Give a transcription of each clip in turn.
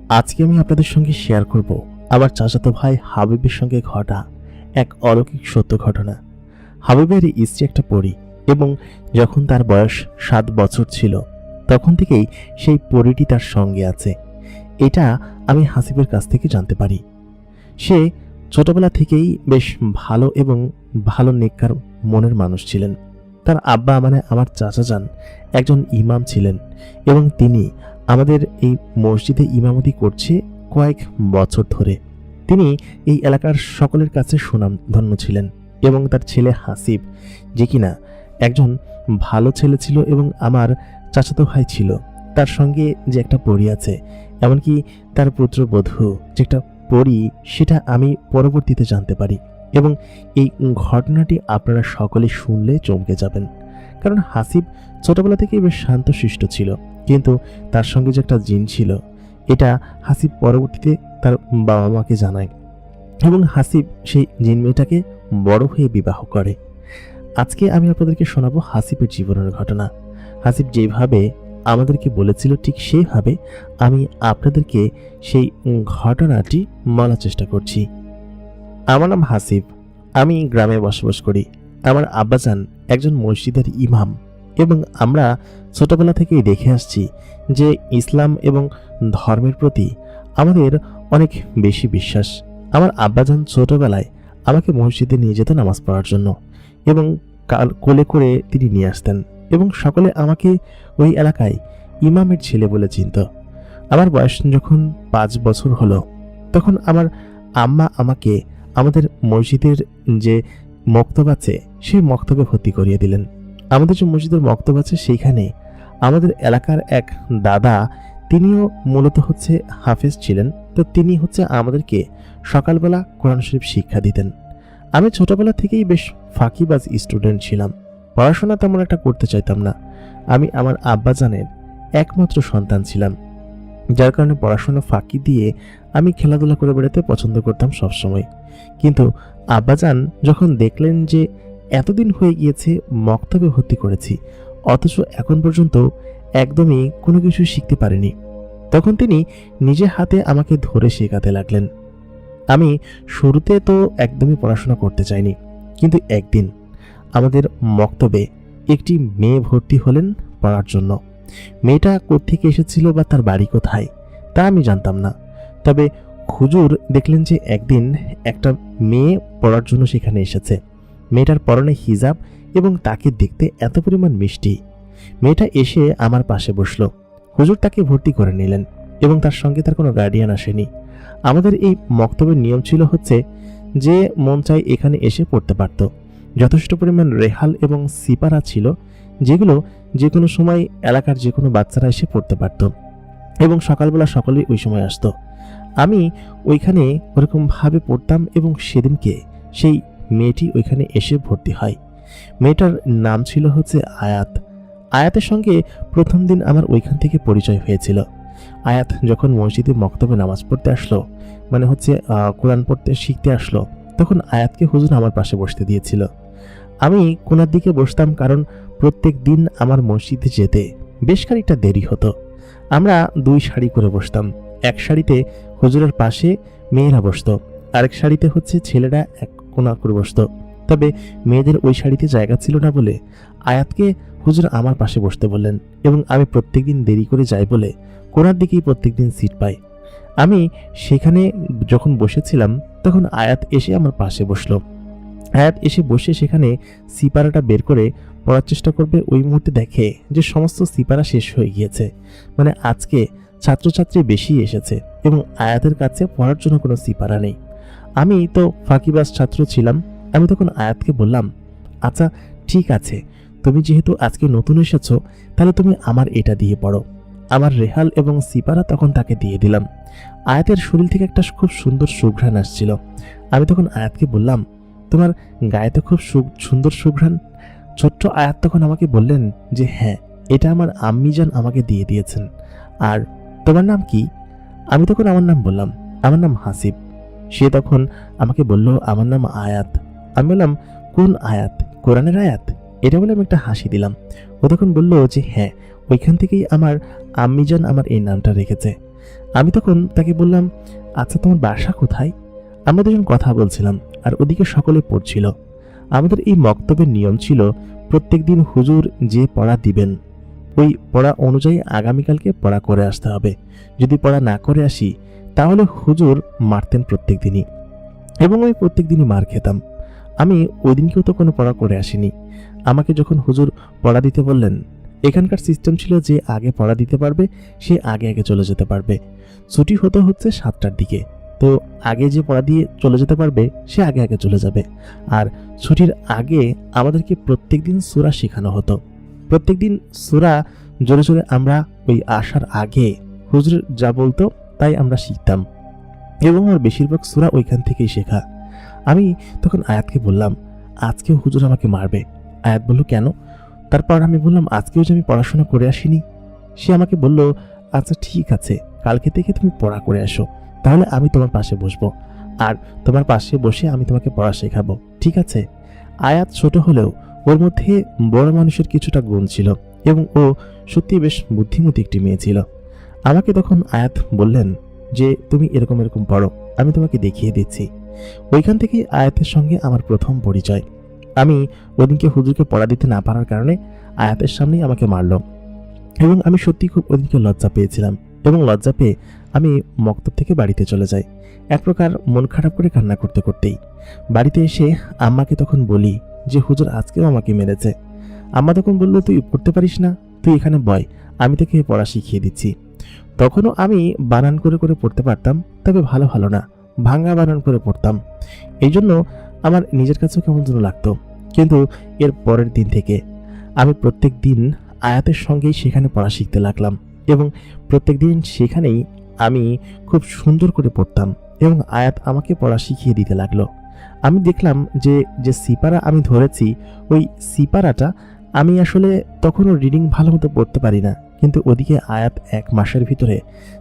আজকে আমি আপনাদের সঙ্গে শেয়ার করব আমার চাচাতো ভাই হাবিবের সঙ্গে ঘটা এক অলৌকিক সত্য ঘটনা। হাবিবের স্ত্রী একটা পরী এবং যখন তার বয়স 7 বছর ছিল তখন থেকেই সেই পরীটি তার সঙ্গে আছে। এটা আমি হাসিবের কাছ থেকে জানতে পারি। সে ছোটবেলা থেকেই বেশ ভালো এবং ভালো নেককার মনের মানুষ ছিলেন। তার আব্বা মানে আমার চাচা যান একজন ইমাম ছিলেন এবং তিনি আমাদের এই মসজিদে ইমামতি করছে কয়েক বছর ধরে। তিনি এই এলাকার সকলের কাছে সুনামধন্য ছিলেন এবং তার ছেলে হাসিব যে কিনা একজন ভালো ছেলে ছিল এবং আমার চাচাতো ভাই ছিল। তার সঙ্গে যে একটা পরী আছে, এমনকি তার পুত্রবধূ যে একটা পরী, সেটা আমি পরবর্তীতে জানতে পারি এবং এই ঘটনাটি আপনারা সকলে শুনলে চমকে যাবেন। কারণ হাসিব ছোটবেলা থেকেই বেশ শান্তশিষ্ট ছিল, কিন্তু তার সঙ্গে যে একটা জিন ছিল এটা হাসিব পরবর্তীতে তার বাবা মাকে জানায় এবং হাসিব সেই জিন মেয়েটাকে বড় হয়ে বিবাহ করে। আজকে আমি আপনাদেরকে শোনাবো হাসিবের জীবনের ঘটনা। হাসিব যেভাবে আমাদেরকে বলেছিল ঠিক সেইভাবে আমি আপনাদেরকে সেই ঘটনাটি বলার চেষ্টা করছি। আমার নাম হাসিব, আমি গ্রামে বসবাস করি। আমার আব্বাজান একজন মসজিদের ইমাম এবং আমরা ছোটবেলা থেকেই দেখে আসছি যে ইসলাম এবং ধর্মের প্রতি আমাদের অনেক বেশি বিশ্বাস। আমার আব্বাজান ছোটবেলায় আমাকে মসজিদে নিয়ে যেত নামাজ পড়ার জন্য এবং কোলে করে তিনি নিয়ে আসতেন এবং সকলে আমাকে ওই এলাকায় ইমামের ছেলে বলে চিনত। আমার বয়স যখন 5 বছর হলো তখন আমার আম্মা আমাকে আমাদের মসজিদের যে মক্তব আছে সেই মক্তবে ভর্তি করিয়ে দিলেন। আমাদের যে মসজিদের মক্তব আছে সেইখানে আমাদের এলাকার এক দাদা, তিনিও মূলত হচ্ছে হাফেজ ছিলেন, তো তিনি হচ্ছে আমাদেরকে সকালবেলা কোরআন শরীফ শিক্ষা দিতেন। আমি ছোটবেলা থেকেই বেশ ফাঁকিবাজ স্টুডেন্ট ছিলাম, পড়াশোনা তেমন একটা করতে চাইতাম না। আমি আমার আব্বাজানের একমাত্র সন্তান ছিলাম, যার কারণে পড়াশোনা ফাঁকি দিয়ে আমি খেলাধুলা করে বেড়াতে পছন্দ করতাম সবসময়। কিন্তু আব্বাজান যখন দেখলেন যে এতদিন হয়ে গিয়েছে মক্তবে ভর্তি করেছি অথচ এখন পর্যন্ত একদমই কোনো কিছু শিখতে পারিনি, তখন তিনি নিজে হাতে আমাকে ধরে শেখাতে লাগলেন। আমি শুরুতে তো একদমই পড়াশোনা করতে চাইনি, কিন্তু একদিন আমাদের মক্তবে একটি মেয়ে ভর্তি হলেন পড়ার জন্য। মেয়েটা কোত্থেকে এসেছিল বা তার বাড়ি কোথায় তা আমি জানতাম না, তবে হুজুর দেখলেন যে একদিন একটা মেয়ে পড়ার জন্য সেখানে এসেছে। মেয়েটার পরনে হিজাব এবং তাকে দেখতে এত পরিমাণ মিষ্টি। মেয়েটা এসে আমার পাশে বসলো। হুজুর তাকে ভর্তি করে নিলেন এবং তার সঙ্গে তার কোনো গার্ডিয়ান আসেনি। আমাদের এই মক্তবের নিয়ম ছিল হচ্ছে যে মন চাই এখানে এসে পড়তে পারত। যথেষ্ট পরিমাণ রেহাল এবং সিপারা ছিল, যেগুলো যে কোনো সময় এলাকার যে কোনো বাচ্চারা এসে পড়তে পারত এবং সকালবেলা সকলেই ওই সময় আসতো। আমি ওইখানে ওরকমভাবে পড়তাম এবং সেদিনকে সেই মেয়েটি ওইখানে এসে ভর্তি হয়। মেয়েটার নাম ছিল হচ্ছে আয়াত। আয়াতের সঙ্গে প্রথম দিন আমার ওইখান থেকে পরিচয় হয়েছিল। আয়াত যখন মসজিদে মক্তবে নামাজ পড়তে আসলো, মানে হচ্ছে কোরআন পড়তে শিখতে আসলো, তখন আয়াতকে হুজুর আমার পাশে বসতে দিয়েছিল। আমি কোনার দিকে বসতাম, কারণ প্রত্যেক দিন আমার মসজিদে যেতে বেশ খানিকটা দেরি হতো। আমরা 2 সারি করে বসতাম। এক সারিতে হুজুরের পাশে মেয়েরা বসতো, আরেক সারিতে হচ্ছে ছেলেরা এক কোনা করে বসতো। তবে মেয়েদের ওই সারিতে জায়গা ছিল না বলে আয়াতকে হুজুর আমার পাশে বসতে বললেন এবং আমি প্রত্যেকদিন দেরি করে যাই বলে কোনার দিকেই প্রত্যেকদিন সিট পাই। আমি সেখানে যখন বসেছিলাম তখন আয়াত এসে আমার পাশে বসলো। আয়াত এসে বসে সেখানে সিপারাটা বের করে পড়ার চেষ্টা করবে, ওই মুহূর্তে দেখে যে সমস্ত সিপারা শেষ হয়ে গিয়েছে, মানে আজকে ছাত্রছাত্রী বেশি এসেছে এবং আয়াতের কাছে পড়ার জন্য কোনো সিপারা নেই। আমি তো ফাঁকিবাজ ছাত্র ছিলাম। আমি তখন আয়াতকে বললাম, আচ্ছা ঠিক আছে, তুমি যেহেতু আজকে নতুন এসেছো তাহলে তুমি আমার এটা দিয়ে পড়ো। আমার রেহাল এবং সিপারা তখন তাকে দিয়ে দিলাম। আয়াতের শরীর থেকে একটা খুব সুন্দর সুঘ্রাণ আসছিল। আমি তখন আয়াতকে বললাম, তোমার গায়ে তো খুব সুন্দর সুঘ্রাণ। ছোট্ট আয়াত তখন আমাকে বললেন যে হ্যাঁ, এটা আমার আম্মিজান আমাকে দিয়ে দিয়েছেন। আর তোমার নাম কি? আমি তখন আমার নাম বললাম, আমার নাম হাসিব। সে তখন আমাকে বলল, আমার নাম আয়াত। আমি বললাম, কোন আয়াত? কোরআনের আয়াত? এটা বলে আমি একটা হাসি দিলাম। ও তখন বলল যে হ্যাঁ, ওইখান থেকেই আমার আম্মিজান আমার এই নামটা রেখেছে। আমি তখন তাকে বললাম, আচ্ছা তোমার বাসা কোথায়? আমরা দুজন কথা বলছিলাম আর ওদিকে সকলে পড়ছিল। আমাদের এই মক্তবের নিয়ম ছিল প্রত্যেকদিন হুজুর যে পড়া দিবেন ওই পড়া অনুযায়ী আগামীকালকে পড়া করে আসতে হবে। যদি পড়া না করে আসি তাহলে হুজুর মারতেন প্রত্যেক দিনই, এবং আমি প্রত্যেক দিনই মার খেতাম। আমি ওই দিনকেও তো কোনো পড়া করে আসিনি। আমাকে যখন হুজুর পড়া দিতে বললেন, এখানকার সিস্টেম ছিল যে আগে পড়া দিতে পারবে সে আগে আগে চলে যেতে পারবে। ছুটি হচ্ছে 7টার দিকে, তো আগে যে পড়া দিয়ে চলে যেতে পারবে সে আগে আগে চলে যাবে। আর ছুটির আগে আমাদেরকে প্রত্যেকদিন সূরা শেখানো হতো। প্রত্যেকদিন সূরা জোরে জোরে আমরা ওই আসার আগে হুজুর যা বলতো তাই আমরা শিখতাম, এবং আমার বেশিরভাগ সূরা ওইখান থেকেই শেখা। আমি তখন আয়াতকে বললাম, আজকেও হুজুর আমাকে মারবে। আয়াত বলল, কেন? তারপর আমি বললাম, আজকেও যে আমি পড়াশোনা করে আসিনি। সে আমাকে বলল, আচ্ছা ঠিক আছে, কালকে থেকে তুমি পড়া করে আসো, তাহলে আমি তোমার পাশে বসবো, আর তোমার পাশে বসে আমি তোমাকে পড়া শেখাবো, ঠিক আছে? আয়াত ছোট হলেও ওর মধ্যে বড় মানুষের কিছুটা গুণ ছিল, এবং ও সত্যি বেশ বুদ্ধিমতী একটি মেয়ে ছিল। আমাকে তখন আয়াত বললেন যে তুমি এরকম এরকম পড়ো, আমি তোমাকে দেখিয়ে দিচ্ছি। ওইখান থেকেই আয়াতের সঙ্গে আমার প্রথম পরিচয়। আমি ওদিনকে হুজুরকে পড়া দিতে না পারার কারণে আয়াতের সামনেই আমাকে মারল, এবং আমি সত্যি খুব ওদিনকে লজ্জা পেয়েছিলাম, এবং লজ্জা পেয়ে আমি মক্তব থেকে বাড়িতে চলে যাই, এক প্রকার মন খারাপ করে কান্না করতে করতেই। বাড়িতে এসে আম্মাকে তখন বলি যে হুজুর আজকেও আমাকে মেরেছে। আম্মা তখন বলল, তুই পড়তে পারিস না, তুই এখানে বয়, আমি তোকে পড়া শিখিয়ে দিচ্ছি। তখনও আমি বানান করে করে পড়তে পারতাম, তবে ভালো ভালো না, ভাঙা বানান করে পড়তাম। এই জন্য আমার নিজের কাছেও কেমন যেন লাগতো। কিন্তু এর পরের দিন থেকে আমি প্রত্যেক দিন আয়াতের সঙ্গেই সেখানে পড়া শিখতে লাগলাম, এবং প্রত্যেক দিন সেখানেই আমি খুব সুন্দর করে পড়তাম, এবং আয়াত আমাকে পড়া শিখিয়ে দিতে লাগলো। আমি দেখলাম যে যে সিপারা আমি ধরেছি ওই সিপারাটা আমি আসলে তখনও রিডিং ভালো মতো পড়তে পারি না, কিন্তু ওদিকে আয়াত 1 মাসের ভিতরে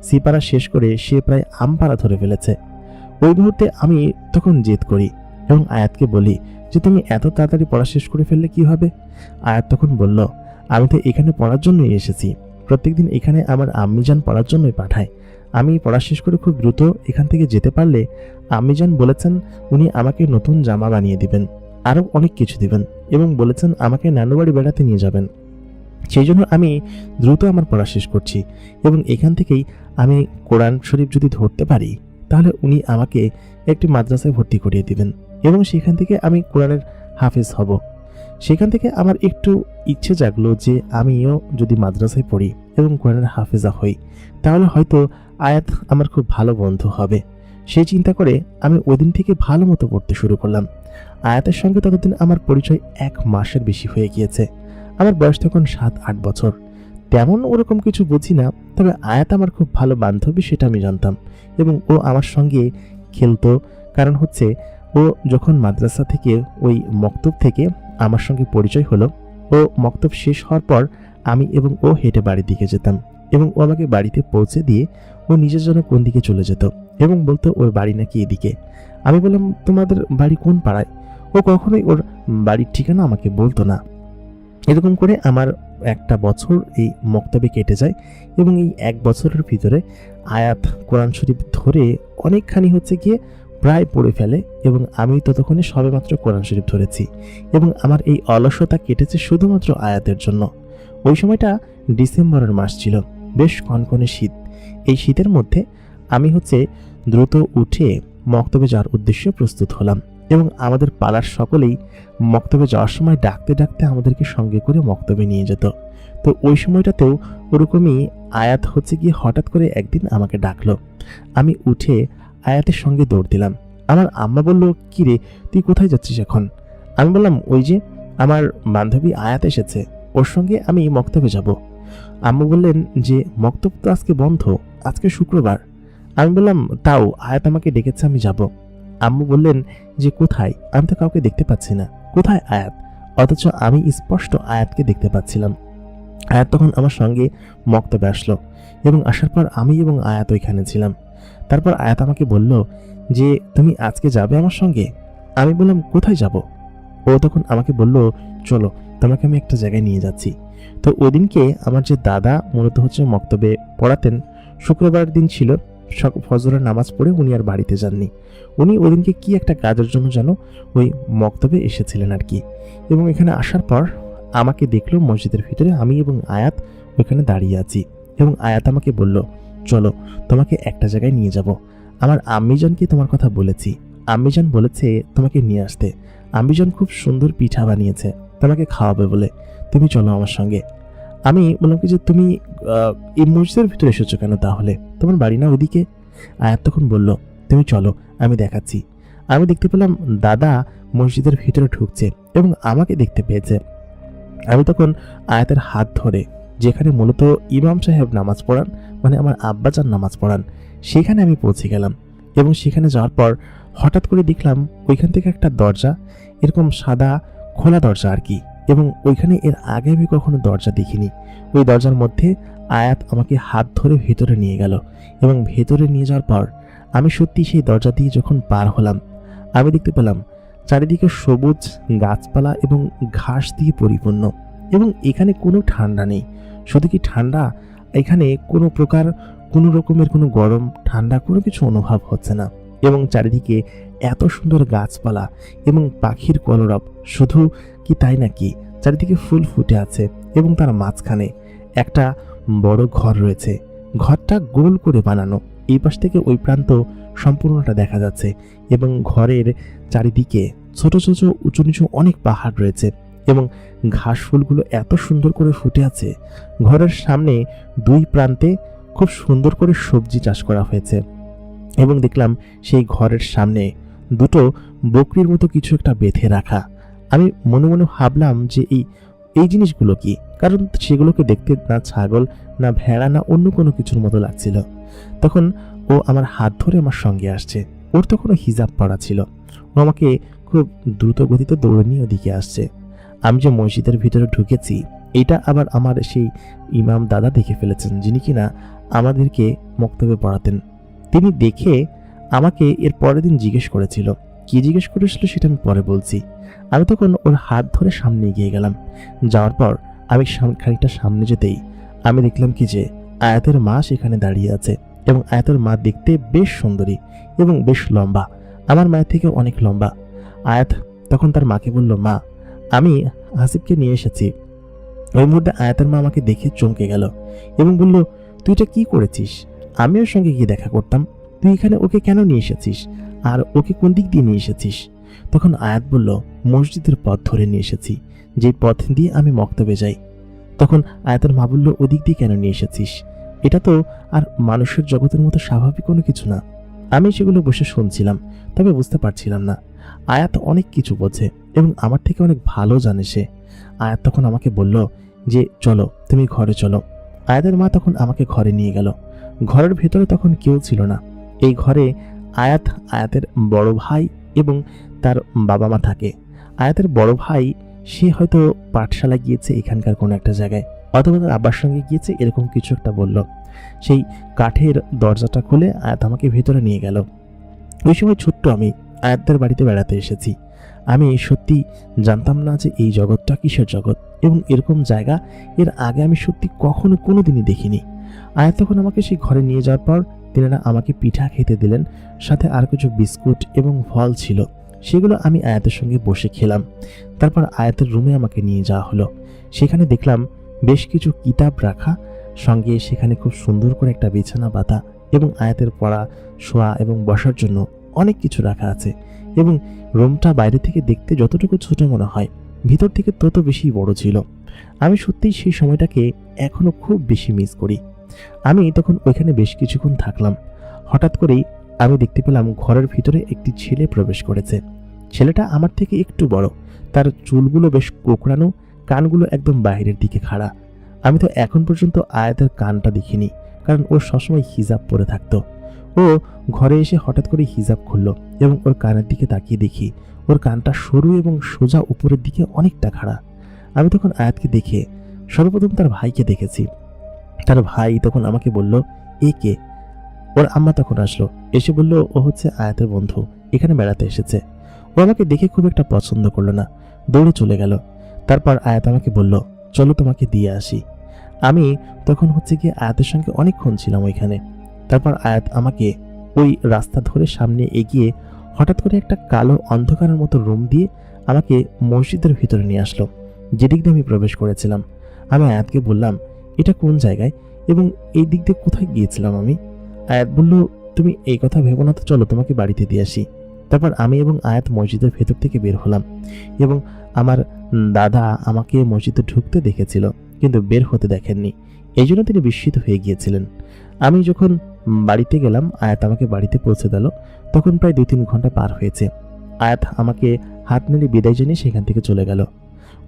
সিপারা শেষ করে সে প্রায় আমপারা ধরে ফেলেছে। ওই মুহূর্তে আমি তখন জেদ করি এবং আয়াতকে বলি যে তুমি এত তাড়াতাড়ি পড়া শেষ করে ফেললে কি হবে? আয়াত তখন বলল, আমি তো এখানে পড়ার জন্যই এসেছি, প্রত্যেকদিন এখানে আমার আম্মিজান পড়ার জন্যই পাঠায়। আমি পড়া শেষ করে খুব দ্রুত এখান থেকে যেতে পারলে আম্মিজান বলেছেন উনি আমাকে নতুন জামা বানিয়ে দিবেন, আরও অনেক কিছু দিবেন, এবং বলেছেন আমাকে নানু বাড়ি বেড়াতে নিয়ে যাবেন। সেই জন্য আমি দ্রুত আমার পড়া শেষ করছি, এবং এখান থেকেই আমি কোরআন শরীফ যদি ধরতে পারি তাহলে উনি আমাকে একটি মাদ্রাসায় ভর্তি করিয়ে দিবেন, এবং সেখান থেকে আমি কোরআনের হাফেজ হব। সেখান থেকে আমার একটু ইচ্ছে জাগলো যে আমিও যদি মাদ্রাসায় পড়ি এবং কোরআনের হাফেজা হই তাহলে হয়তো আয়াত আমার খুব ভালো বন্ধু হবে। সেই চিন্তা করে আমি ওই দিন থেকে ভালো মতো পড়তে শুরু করলাম। আয়াতের সঙ্গে ততদিন আমার পরিচয় 1 মাসের বেশি হয়ে গিয়েছে। আমার বয়স তখন 7-8 বছর। তেমন ওরকম কিছু বুঝি না, তবে আয়াত আমার খুব ভালো বান্ধবী সেটা আমি জানতাম, এবং ও আমার সঙ্গে খেলতো। কারণ হচ্ছে ও যখন মাদ্রাসা থেকে ওই মক্তব থেকে আমার সঙ্গে পরিচয় হলো, ও মক্তব শেষ হওয়ার পর আমি এবং ও হেঁটে বাড়ির দিকে যেতাম, এবং ও আমাকে বাড়িতে পৌঁছে দিয়ে ও নিজের জন্য কোন দিকে চলে যেত এবং বলতো ওর বাড়ি নাকি এদিকে। আমি বললাম, তোমাদের বাড়ি কোন পাড়ায়? ও কখনোই ওর বাড়ির ঠিকানা আমাকে বলতো না। এরকম করে আমার 1টা বছর এই মক্তবে কেটে যায়, এবং এই 1 বছরের ভিতরে আয়াত কোরআন শরীফ ধরে অনেকখানি হচ্ছে গিয়ে প্রায় পড়ে ফেলে, এবং আমি ততক্ষণে সবেমাত্র কোরআন শরীফ ধরেছি, এবং আমার এই অলসতা কেটেছে শুধুমাত্র আয়াতের জন্য। ওই সময়টা ডিসেম্বরের মাস ছিল, বেশ কনকনে শীত। এই শীতের মধ্যে আমি হচ্ছে দ্রুত উঠে মক্তবে যাওয়ার উদ্দেশ্যে প্রস্তুত হলাম, এবং আমাদের পাড়ার সকলেই মক্তবে যাওয়ার সময় ডাকতে ডাকতে আমাদেরকে সঙ্গে করে মক্তবে নিয়ে যেত। তো ওই সময়টাতেও ওরকমই আয়াত হচ্ছে গিয়ে হঠাৎ করে একদিন আমাকে ডাকলো। আমি উঠে আয়াতের সঙ্গে দৌড় দিলাম। আমার আম্মা বলল, কি রে, তুই কোথায় যাচ্ছিস এখন? আমি বললাম, ওই যে আমার বান্ধবী আয়াত এসেছে, ওর সঙ্গে আমি মক্তবে যাব। আম্মু বললেন যে মক্তব তো আজকে বন্ধ, আজকে শুক্রবার। আমি বললাম, তাও আয়াত আমাকে ডেকেছে, আমি যাব। আম্মু বললেন যে কোথায়? আমি তো কাউকে দেখতে পাচ্ছি না, কোথায় আয়াত? অথচ আমি স্পষ্ট আয়াতকে দেখতে পাচ্ছিলাম। আয়াত তখন আমার সঙ্গে মক্তবে আসলো, এবং আসার পর আমি এবং আয়াত ওইখানে ছিলাম। তারপর আয়াত আমাকে বলল যে তুমি আজকে যাবে আমার সঙ্গে? আমি বললাম, কোথায় যাব? ও তখন আমাকে বলল, চলো, তোমাকে আমি একটা জায়গায় নিয়ে যাচ্ছি। তো ওই দিনকে আমার যে দাদা মূলত হচ্ছে মক্তবে পড়াতেন, শুক্রবার দিন ছিল। ফজরের নামাজ পড়ে উনি আর বাড়িতে যাননি। উনি ওদিনকে কি একটা কাজের জন্য যেন ওই মক্তবে এসেছিলেন আর কি। এবং এখানে আসার পর আমাকে দেখলো মসজিদের ভিতরে, আমি এবং আয়াত ওইখানে দাঁড়িয়ে আছি। এবং আয়াত আমাকে বলল, চলো তোমাকে একটা জায়গায় নিয়ে যাব। আমার আম্মিজানকে তোমার কথা বলেছি, আম্মিজান বলেছে তোমাকে নিয়ে আসতে। আম্মিজান খুব সুন্দর পিঠা বানিয়েছে, তোমাকে খাওয়াবে বলে, তুমি চলো আমার সঙ্গে। আমি বললাম কি যে তুমি এই মসজিদের ভিতরে এসেছো কেন, তাহলে তোমার বাড়ি না ওদিকে? আয়াত তখন বলল, তুমি চলো আমি দেখাচ্ছি। আমি দেখতে পেলাম দাদা মসজিদের ভিতরে ঢুকছে এবং আমাকে দেখতে পেয়েছে। আমি তখন আয়াতের হাত ধরে, যেখানে মূলত ইমাম সাহেব নামাজ পড়ান, মানে আমার আব্বাজান নামাজ পড়ান, সেখানে আমি পৌঁছে গেলাম। এবং সেখানে যাওয়ার পর হঠাৎ করে দেখলাম ওইখান থেকে একটা দরজা, এরকম সাদা খোলা দরজা আর কি। এবং ওইখানে এর আগে আমি কখনো দরজা দেখিনি। ওই দরজার মধ্যে আয়াত আমাকে হাত ধরে ভেতরে নিয়ে গেল। এবং ভেতরে নিয়ে যাওয়ার পর আমি সত্যি সেই দরজা দিয়ে যখন পার হলাম, আমি দেখতে পেলাম চারিদিকে সবুজ গাছপালা এবং ঘাস দিয়ে পরিপূর্ণ। এবং এখানে কোনো ঠান্ডা নেই। শুধু কি ঠান্ডা, এখানে কোনো প্রকার কোনো রকমের কোনো গরম ঠান্ডা কোনো কিছু অনুভব হচ্ছে না। এবং চারিদিকে এত সুন্দর গাছপালা এবং পাখির কলরব, শুধু কি তাই নাকি, চারিদিকে ফুল ফুটে আছে। এবং তার মাঝখানে একটা বড় ঘর রয়েছে। ঘরটা গোল করে বানানো, এই পাশ থেকে ওই প্রান্ত সম্পূর্ণটা দেখা যাচ্ছে। এবং ঘরের চারিদিকে ছোট ছোট উঁচু নিচু অনেক পাহাড় রয়েছে এবং ঘাস ফুলগুলো এত সুন্দর করে ফুটে আছে। ঘরের সামনে দুই প্রান্তে খুব সুন্দর করে সবজি চাষ করা হয়েছে। এবং দেখলাম সেই ঘরের সামনে দুটো বকরির মতো কিছু একটা বেঁধে রাখা। আমি মনে মনে ভাবলাম যে এই জিনিসগুলো কি, কারণ সেগুলোকে দেখতে না ছাগল না ভেড়া না অন্য কোনো কিছুর মতো লাগছিল। তখন ও আমার হাত ধরে আমার সঙ্গে আসছে। ওর তো কোনো হিজাব পরা ছিল। ও আমাকে খুব দ্রুত গতিতে দৌড়ে নিয়ে ওদিকে আসছে। আমি যে মসজিদের ভিতরে ঢুকেছি, এটা আবার আমার সেই ইমাম দাদা দেখে ফেলেছেন, যিনি কিনা আমাদেরকে মক্তবে পড়াতেন। তিনি দেখে আমাকে এর পরের দিন জিজ্ঞেস করেছিল। কি জিজ্ঞেস করেছিল সেটা আমি পরে বলছি। আমি তখন ওর হাত ধরে সামনে এগিয়ে গেলাম। যাওয়ার পর আমি খানিকটা সামনে যেতেই আমি দেখলাম কি যে আয়াতের মা সেখানে দাঁড়িয়ে আছে। এবং আয়াতের মা দেখতে বেশ সুন্দরী এবং বেশ লম্বা, আমার মায়ের থেকে অনেক লম্বা। আয়াত তখন তার মাকে বলল, মা আমি হাসিবকে নিয়ে এসেছি। ওই মুহূর্তে আয়াতের মা আমাকে দেখে চমকে গেল এবং বলল, তুই এটা কি করেছিস? আমি ওর সঙ্গে গিয়ে দেখা করতাম, তুই এখানে ওকে কেন নিয়ে এসেছিস? আর ওকে কোন দিক দিয়ে নিয়ে এসেছিস? তখন আয়াত বলল, মসজিদের পথ ধরে নিয়ে এসেছি, যে পথ দিয়ে আমি মক্তবে যাই। তখন আয়াতের মা বলল, ওদিক দিয়ে কেন নিয়ে এসেছিস? এটা তো আর মানুষের জগতের মতো স্বাভাবিক কোনো কিছু না। আমি সেগুলো বসে শুনছিলাম, তবে বুঝতে পারছিলাম না। আয়াত অনেক কিছু বোঝে এবং আমার থেকে অনেক ভালো জানে সে। আয়াত তখন আমাকে বলল যে চলো তুমি ঘরে চলো। আয়াতের মা তখন আমাকে ঘরে নিয়ে গেল। ঘরের ভেতরে তখন কেউ ছিল না। এই ঘরে আয়াতের বড় ভাই এবং তার বাবা মা থাকে। আয়াতের বড় ভাই সে হয়তো পাঠশালা গিয়েছে এখানকার কোনো একটা জায়গায়, অথবা তার আব্বার সঙ্গে গিয়েছে, এরকম কিছু একটা বলল। সেই কাঠের দরজাটা খুলে আয়াত আমাকে ভেতরে নিয়ে গেল। ওই সময় ছোট্ট আমি আয়াতদের বাড়িতে বেড়াতে এসেছি। আমি সত্যি জানতাম না যে এই জগৎটা কিসের জগৎ এবং এরকম জায়গা এর আগে আমি সত্যি কখনো কোনোদিনই দেখিনি। আয়াত তখন আমাকে সেই ঘরে নিয়ে যাওয়ার পর তিনারা আমাকে পিঠা খেতে দিলেন, সাথে আর কিছু বিস্কুট এবং ফল ছিল, সেগুলো আমি আয়াতের সঙ্গে বসে খেলাম। তারপর আয়াতের রুমে আমাকে নিয়ে যাওয়া হলো। সেখানে দেখলাম বেশ কিছু কিতাব রাখা, সঙ্গে সেখানে খুব সুন্দর করে একটা বিছানা পাতা এবং আয়াতের পড়া শোয়া এবং বসার জন্য অনেক কিছু রাখা আছে। এবং রুমটা বাইরে থেকে দেখতে যতটুকু ছোট মনে হয়, ভিতর থেকে তত বেশি বড় ছিল। আমি সত্যিই সেই সময়টাকে এখনো খুব বেশি মিস করি। আমি তখন ওইখানে বেশ কিছুক্ষণ থাকলাম। হঠাৎ করেই আমি দেখতে পেলাম ঘরের ভিতরে একটি ছেলে প্রবেশ করেছে। ছেলেটা আমার থেকে একটু বড়, তার চুলগুলো বেশ কোঁকড়ানো, কানগুলো একদম বাইরের দিকে খাড়া। আমি তো এখন পর্যন্ত আয়াতের কানটা দেখিনি, কারণ ও সবসময় হিজাব পরে থাকতো। ও ঘরে এসে হঠাৎ করে হিজাব খুলল এবং ওর কানের দিকে তাকিয়ে দেখি ওর কানটা সরু এবং সোজা উপরের দিকে অনেকটা খাড়া। আমি তখন আয়াতকে দেখে সর্বপ্রথম তার ভাইকে দেখেছি। তার ভাই তখন আমাকে বলল, এ কে? ওর আম্মা তখন আসলো, এসে বলল ও হচ্ছে আয়াতের বন্ধু, এখানে বেড়াতে এসেছে। ও আমাকে দেখে খুব একটা পছন্দ করলো না, দৌড়ে চলে গেল। তারপর আয়াত আমাকে বলল, চলো তোমাকে দিয়ে আসি। আমি তখন হচ্ছে গিয়ে আয়াতের সঙ্গে অনেকক্ষণ ছিলাম ওইখানে তারপর আয়াত আমাকে ওই রাস্তা ধরে সামনে এগিয়ে হঠাৎ করে একটা কালো অন্ধকারের মতো রুম দিয়ে আমাকে মসজিদের ভিতরে নিয়ে আসলো, যেদিক দিয়ে আমি প্রবেশ করেছিলাম। আমি আয়াতকে বললাম, এটা কোন জায়গায় এবং এই দিক দিয়ে কোথায় গিয়েছিলাম আমি? আয়াত বলল, তুমি এই কথা ভেবো না তো, চলো তোমাকে বাড়িতে দিয়ে আসি। তারপর আমি এবং আয়াত মসজিদের ভেতর থেকে বের হলাম এবং আমার দাদা আমাকে মসজিদে ঢুকতে দেখেছিল কিন্তু বের হতে দেখেননি, এই জন্য তিনি বিস্মিত হয়ে গিয়েছিলেন। আমি যখন বাড়িতে গেলাম, আয়াত আমাকে বাড়িতে পৌঁছে দিল। তখন প্রায় 2-3 ঘন্টা পার হয়েছে। আয়াত আমাকে হাত নেড়ে বিদায় জানিয়ে সেখান থেকে চলে গেল।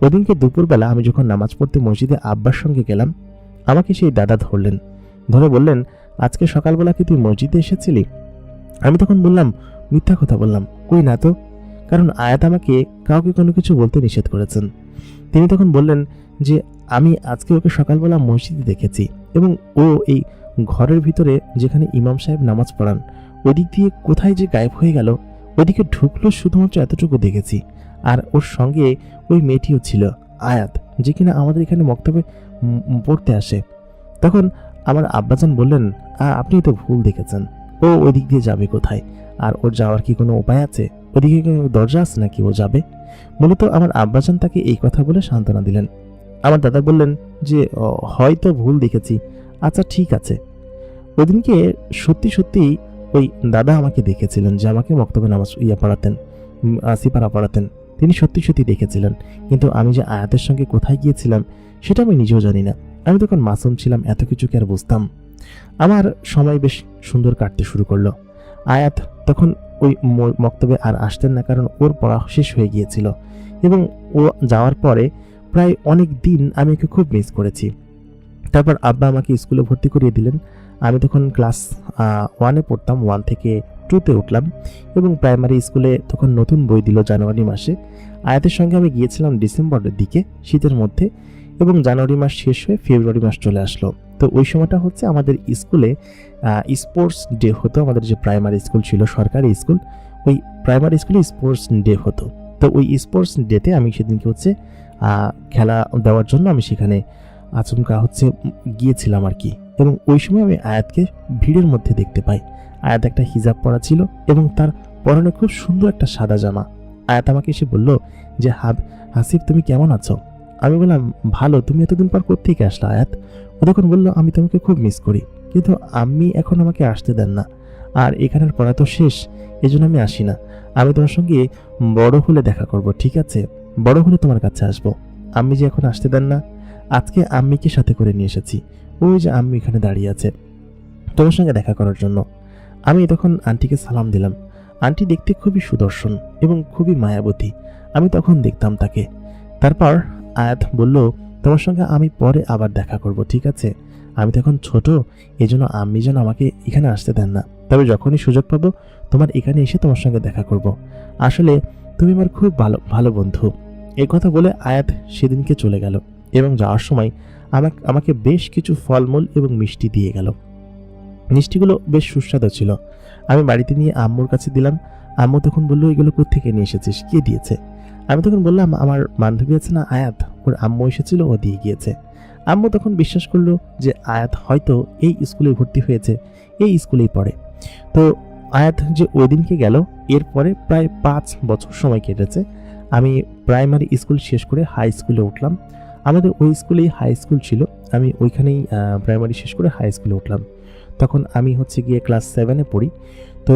ওদিনকে দুপুরবেলা আমি যখন নামাজ পড়তে মসজিদে আব্বার সঙ্গে গেলাম, আমাকে সেই দাদা ধরলেন, ধরে বললেন, আজকে সকালবেলা কি তুই মসজিদে এসেছিলি? আমি তখন বললাম, মিথ্যা কথা বললাম, কই না তো, কারণ আয়াত আমাকে কাউকে কোনো কিছু বলতে নিষেধ করেছেন। তিনি তখন বললেন যে আমি আজকে ওকে সকালবেলা মসজিদে দেখেছি এবং ও এই ঘরের ভিতরে যেখানে ইমাম সাহেব নামাজ পড়ান ওদিক দিয়ে কোথায় যে গায়েব হয়ে গেল, ওইদিকে ঢুকলো শুধুমাত্র এতটুকু দেখেছি। আর ওর সঙ্গে ওই মেয়েটিও ছিল, আয়াত, যে কিনা আমাদের এখানে মক্তবে পড়তে আসে। তখন আমার আব্বাজান বললেন, আপনি তো ভুল দেখেছেন, ও ওই দিক দিয়ে যাবে কোথায়? আর ওর যাওয়ার কি কোনো উপায় আছে? ওদিকে কোনো দরজা আছে নাকি ও যাবে? মূলত আমার আব্বাজান তাকে এই কথা বলে সান্ত্বনা দিলেন। আমার দাদা বললেন যে হয়তো ভুল দেখেছি, আচ্ছা ঠিক আছে। ওইদিনকে সত্যি সত্যি ওই দাদা আমাকে দেখেছিলেন, যে আমাকে মক্তবে নামাজ পড়াতেন, সিপারা পড়াতেন। তিনি সত্যি সত্যি দেখেছিলেন, কিন্তু আমি যে আয়াতের সঙ্গে কোথায় গিয়েছিলাম সেটা আমি নিজেও জানি না। আমি তখন মাসুম ছিলাম, এত কিছু কি আর বুঝতাম। আমার সময় বেশ সুন্দর কাটতে শুরু করলো। আয়াত তখন ওই মক্তবে আর আসতেন না, কারণ ওর পড়া শেষ হয়ে গিয়েছিল এবং ও যাওয়ার পরে প্রায় অনেক দিন আমি ওকে খুব মিস করেছি। তারপর আব্বা আমাকে স্কুলে ভর্তি করিয়ে দিলেন। আমি তখন ক্লাস 1-এ পড়তাম, 1 থেকে 2-তে উঠলাম এবং প্রাইমারি স্কুলে তখন নতুন বই দিল জানুয়ারি মাসে। আয়াতের সঙ্গে আমি গিয়েছিলাম ডিসেম্বরের দিকে, শীতের মধ্যে, এবং জানুয়ারি মাস শেষ হয়ে ফেব্রুয়ারি মাস চলে আসলো। তো ওই সময়টা হচ্ছে আমাদের স্কুলে স্পোর্টস ডে হতো। আমাদের যে প্রাইমারি স্কুল ছিল, সরকারি স্কুল, ওই প্রাইমারি স্কুলে স্পোর্টস ডে হতো। তো ওই স্পোর্টস ডেতে আমি সেদিনকে হচ্ছে খেলা দেওয়ার জন্য আমি সেখানে আচমকা গিয়েছিলাম আর কি। এবং ওই সময় আমি আয়াতকে ভিড়ের মধ্যে দেখতে পাই। আয়াত একটা হিজাব পরা ছিল এবং তার পরনে খুব সুন্দর একটা সাদা জামা। আয়াত আমাকে এসে বলল যে হাসিব, তুমি কেমন আছো? আমি বললাম, ভালো, তুমি এতদিন পর কোত্থেকে আসলে আয়াত? ও তখন বললো, আমি তোমাকে খুব মিস করি, কিন্তু আম্মি এখন আমাকে আসতে দেন না, আর এখানের পড়া তো শেষ, এই জন্য আমি আসি না। আমি তোমার সঙ্গে বড় হলে দেখা করব, ঠিক আছে? বড় হলে তোমার কাছে আসবো। আম্মি যে এখন আসতে দেন না, আজকে আম্মিকে সাথে করে নিয়ে এসেছি। ওই যে আম্মি এখানে দাঁড়িয়ে আছে তোমার সঙ্গে দেখা করার জন্য। আমি তখন আন্টিকে সালাম দিলাম। আন্টি দেখতে খুবই সুদর্শন এবং খুবই মায়াবতী। আমি তখন দেখতাম তাকে। তারপর আয়াত বলল, তোমার সঙ্গে আমি পরে আবার দেখা করব, ঠিক আছে? আমি তখন ছোট, এই জন্য আম্মি যেন আমাকে এখানে আসতে দেন না, তবে যখনই সুযোগ পাবো তোমার এখানে এসে তোমার সঙ্গে দেখা করব। আসলে তুমি আমার খুব ভালো বন্ধু। এই কথা বলে আয়াত সেদিনকে চলে গেল এবং যাওয়ার সময় আমাকে বেশ কিছু ফলমূল এবং মিষ্টি দিয়ে গেল। মিষ্টিগুলো বেশ সুস্বাদু ছিল। আমি বাড়িতে নিয়ে আম্মুর কাছে দিলাম। আম্মু তখন বললো, এগুলো কোত্থেকে নিয়ে এসেছিস, কে দিয়েছে? আমি তখন বললাম, আমার বান্ধবী আছে না আয়াত, ওর আম্মু এসেছিল, ও দিয়ে গিয়েছে। আম্মু তখন বিশ্বাস করলো যে আয়াত হয়তো এই স্কুলে ভর্তি হয়েছে, এই স্কুলেই পড়ে। তো আয়াত যে ওই দিনকে গেল, এরপরে প্রায় 5 বছর সময় কেটেছে। আমি প্রাইমারি স্কুল শেষ করে হাই স্কুলে উঠলাম। আমাদের ওই স্কুলেই হাই স্কুল ছিল, আমি ওইখানেই প্রাইমারি শেষ করে হাই স্কুলে উঠলাম। তখন আমি গিয়ে ক্লাস 7-এ পড়ি। তো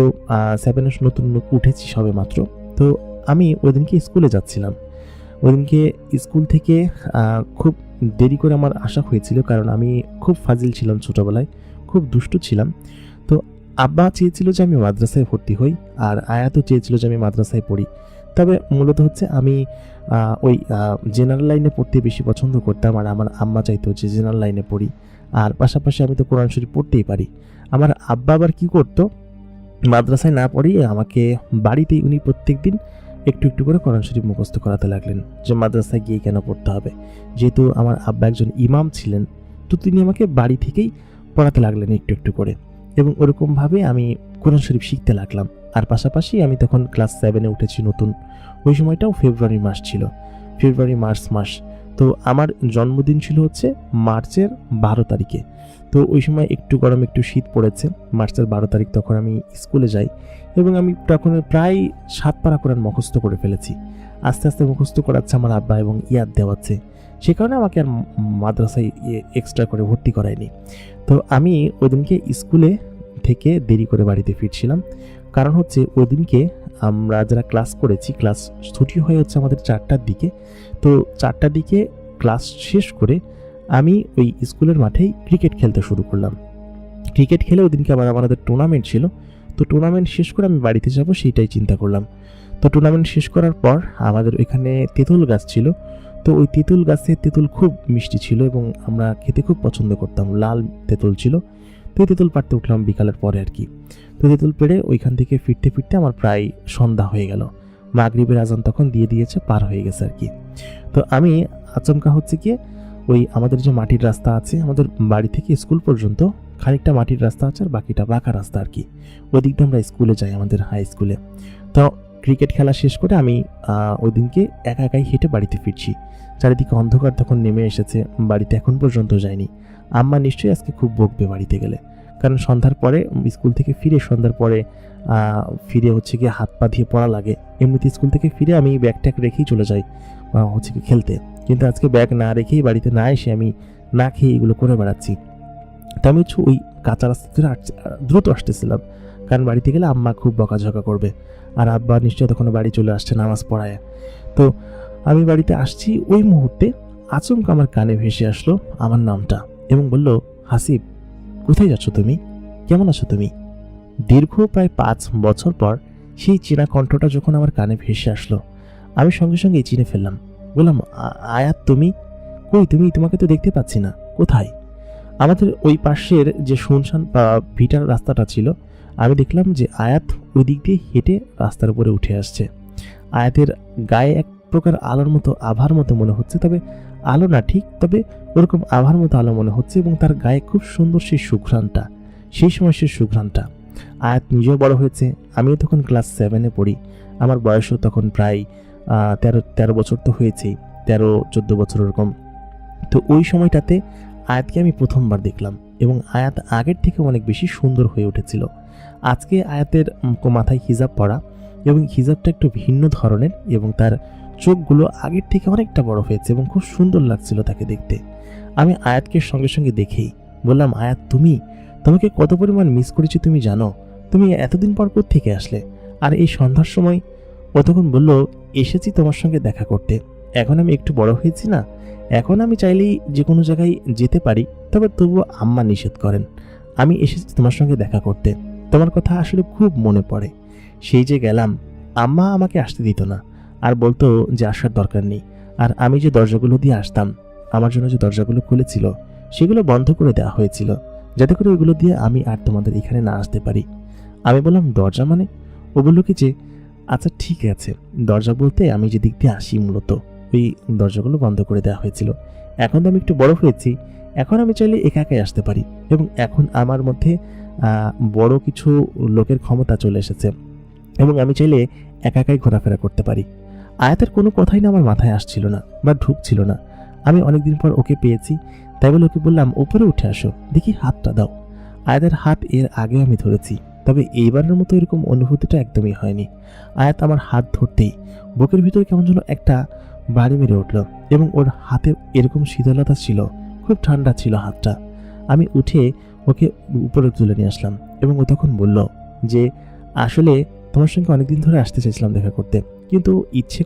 7-এ নতুন উঠেছি সবে মাত্র। তো আমি ওই দিনকে স্কুলে যাচ্ছিলাম। ওই দিনকে স্কুল থেকে খুব দেরি করে আমার আসা হয়েছিল, কারণ আমি খুব ফাজিল ছিলাম ছোটোবেলায়, খুব দুষ্টু ছিলাম। তো আব্বা চেয়েছিল যে আমি মাদ্রাসায় ভর্তি হই, আর আয়াতও চেয়েছিল যে আমি মাদ্রাসায় পড়ি। তবে মূলত আমি ওই জেনারেল লাইনে পড়তে বেশি পছন্দ করতাম, আর আমার আম্মা চাইতো যে জেনারেল লাইনে পড়ি। আর পাশাপাশি আমি তো কোরআন শরীফ পড়তেই পারি। আমার আব্বা আবার কি করতো, মাদ্রাসায় না পড়িয়ে আমাকে বাড়িতেই উনি প্রত্যেক দিন একটু একটু করে কোরআন শরীফ মুখস্থ করাতে লাগলেন, যে মাদ্রাসায় গিয়ে কেন পড়তে হবে। যেহেতু আমার আব্বা একজন ইমাম ছিলেন, তো তিনি আমাকে বাড়ি থেকেই পড়াতে লাগলেন একটু একটু করে, এবং ওরকমভাবে আমি কোরআন শরীফ শিখতে লাগলাম। আর পাশাপাশি আমি তখন ক্লাস 7-এ উঠেছি নতুন। ওই সময়টাও ফেব্রুয়ারি মাস ছিল, ফেব্রুয়ারি মার্চ মাস। তো আমার জন্মদিন ছিল হচ্ছে মার্চের 12 তারিখে। তো ওই সময় একটু গরম একটু শীত পড়েছে, মার্চের 12 তারিখ। তখন আমি স্কুলে যাই এবং আমি তখন প্রায় 7 পারা কোরআন মুখস্থ করে ফেলেছি। আস্তে আস্তে মুখস্থ করাচ্ছে আমার আব্বা এবং ইয়াদ দেওয়াচ্ছে, সে কারণে আমাকে আর মাদ্রাসায় এক্সট্রা করে ভর্তি করায়নি। তো আমি ওই দিনকে স্কুলে থেকে দেরি করে বাড়িতে ফিরছিলাম, কারণ হচ্ছে ওই দিনকে আমরা যারা ক্লাস করেছি, ক্লাস ছুটি হয়ে হচ্ছে আমাদের 4টার দিকে। তো 4টার দিকে ক্লাস শেষ করে আমি ওই স্কুলের মাঠেই ক্রিকেট খেলতে শুরু করলাম। ক্রিকেট খেলে ওই দিনকে আমাদের টুর্নামেন্ট ছিল। তো টুর্নামেন্ট শেষ করে আমি বাড়িতে যাব সেইটাই চিন্তা করলাম। তো টুর্নামেন্ট শেষ করার পর আমাদের ওইখানে তেঁতুল গাছ ছিল। তো ওই তেঁতুল গাছে তেঁতুল খুব মিষ্টি ছিল এবং আমরা খেতে খুব পছন্দ করতাম, লাল তেঁতুল ছিল। তো তেঁতুল পাড়তে উঠলাম বিকালের পরে আর কি। তো তেঁতুল পেড়ে ওইখান থেকে ফিরতে ফিরতে আমার প্রায় সন্ধ্যা হয়ে গেল, মাগরিবের আজান তখন দিয়ে দিয়েছে, পার হয়ে গেছে আর কি। তো আমি আচমকা হচ্ছে কি ওই আমাদের যে মাটির রাস্তা আছে আমাদের বাড়ি থেকে স্কুল পর্যন্ত, খানিকটা মাটির রাস্তা আছে আর বাকিটা বাঁকা রাস্তা আর কি, ওই দিক দিয়ে আমরা স্কুলে যাই, আমাদের হাই স্কুলে। তো ক্রিকেট খেলা শেষ করে আমি ওই দিনকে একা একাই হেঁটে বাড়িতে ফিরছি। চারিদিকে অন্ধকার তখন নেমে এসেছে, বাড়িতে এখন পর্যন্ত যায়নি। আম্মা নিশ্চয়ই আজকে খুব বকবে বাড়িতে গেলে, কারণ সন্ধ্যার পরে স্কুল থেকে ফিরে সন্ধ্যার পরে ফিরে হচ্ছে গিয়ে হাত পা দিয়ে পড়া লাগে। এমনিতে স্কুল থেকে ফিরে আমি ব্যাগ ট্যাগ রেখেই চলে যাই হচ্ছে কি খেলতে, কিন্তু আজকে ব্যাগ না রেখেই বাড়িতে না এসে আমি না খেয়ে এগুলো করে বেড়াচ্ছি। তো আমি হচ্ছে ওই কাঁচা রাস্তা ধরে দ্রুত আসতেছিলাম, কারণ বাড়িতে গেলে আম্মা খুব বকাঝকা করবে, আর আব্বা নিশ্চয়ই তখন বাড়ি চলে আসছে নামাজ পড়ায়। তো আমি বাড়িতে আসছি, ওই মুহূর্তে আচমকা আমার কানে ভেসে আসলো আমার নামটা এবং বলল, হাসিব, কোথায় যাচ্ছ তুমি, কেমন আছো তুমি? দীর্ঘ প্রায় 5 বছর পর সেই চেনা কণ্ঠটা যখন আমার কানে ভেসে আসলো, আমি সঙ্গে সঙ্গে চিনে ফেললাম। বললাম, আয়াত তুমি কই? তোমাকে তো দেখতে পাচ্ছি না, কোথায়? আমাদের ওই পাশের যে শুনশান ভিটার রাস্তাটা ছিল, আমি দেখলাম যে আয়াত ওই দিক দিয়ে হেঁটে রাস্তার উপরে উঠে আসছে। আয়াতের গায়ে এক প্রকার আলোর মতো আভার মতো মনে হচ্ছে, তবে আলো না ঠিক, তবে ওরকম আভার মতো আলো মনে হচ্ছে, এবং তার গায়ে খুব সুন্দর সেই সুঘ্রাণটা, সেই সময় সেই সুঘ্রাণটা। আয়াত নিজেও বড় হয়েছে, আমিও তখন ক্লাস 7-এ পড়ি, আমার বয়সও তখন প্রায় 13 বছর তো হয়েছেই, 13-14 বছর ওরকম। তো ওই সময়টাতে আয়াতকে আমি প্রথমবার দেখলাম এবং আয়াত আগের থেকে অনেক বেশি সুন্দর হয়ে উঠেছিল। আজকে আয়াতের মাথায় হিজাব পরা এবং হিজাবটা একটু ভিন্ন ধরনের, এবং তার চোখগুলো আগের থেকে অনেকটা বড় হয়েছে এবং খুব সুন্দর লাগছিল তাকে দেখতে। আমি আয়াতকে সঙ্গে সঙ্গে দেখেই বললাম, আয়াত তোমাকে কত পরিমাণ মিস করেছি তুমি জানো? তুমি এতদিন পর থেকে আসলে, আর এই সন্ধ্যার সময়? ও তখন বলল, এসেছি তোমার সঙ্গে দেখা করতে, এখন আমি একটু বড় হয়েছি না, এখন আমি চাইলেই যে কোনো জায়গায় যেতে পারি, তবে তবুও আম্মা নিষেধ করেন। আমি এসেছি তোমার সঙ্গে দেখা করতে, তোমার কথা আসলে খুব মনে পড়ে। সেই যে গেলাম, আম্মা আমাকে আসতে দিত না, আর বলতো যে আসার দরকার নেই। আর আমি যে দরজাগুলো দিয়ে আসতাম, আমার জন্য যে দরজাগুলো খুলেছিল সেগুলো বন্ধ করে দেওয়া হয়েছিল, যাতে করে ওইগুলো দিয়ে আমি আর তোমাদের এখানে না আসতে পারি। আমি বললাম, দরজা মানে? ও বলল কি যে, আচ্ছা ঠিক আছে, দরজা বলতে আমি যে দিক দিয়ে আসি মূলত ওই দরজাগুলো বন্ধ করে দেওয়া হয়েছিল। এখন তো আমি একটু বড় হয়েছি, এখন আমি চাইলে একা একাই আসতে পারি, এবং এখন আমার মধ্যে বড় কিছু লোকের ক্ষমতা চলে এসেছে এবং আমি চাইলে একা একাই ঘোরাফেরা করতে পারি। আয়াতের কোনো কথাই না আমার মাথায় আসছিল না বা ঢুকছিল না। আমি অনেকদিন পর ওকে পেয়েছি, তাই বলে ওকে বললাম, উপরে উঠে আসো, দেখি হাতটা দাও। আয়াতের হাত এর আগেও আমি ধরেছি, তবে এইবারের মতো এরকম অনুভূতিটা একদমই হয়নি। আয়াত আমার হাত ধরতেই বুকের ভিতরে কেমন যেন একটা বাড়ি মেরে উঠল, এবং ওর হাতে এরকম শীতলতা ছিল, খুব ঠান্ডা ছিল হাতটা। আমি উঠে ওকে উপরে তুলে নিয়ে আসলাম এবং ও তখন বলল যে, আসলে তোমার সঙ্গে অনেকদিন ধরে আসতে চাইছিলাম দেখা করতে, কিন্তু ইচ্ছে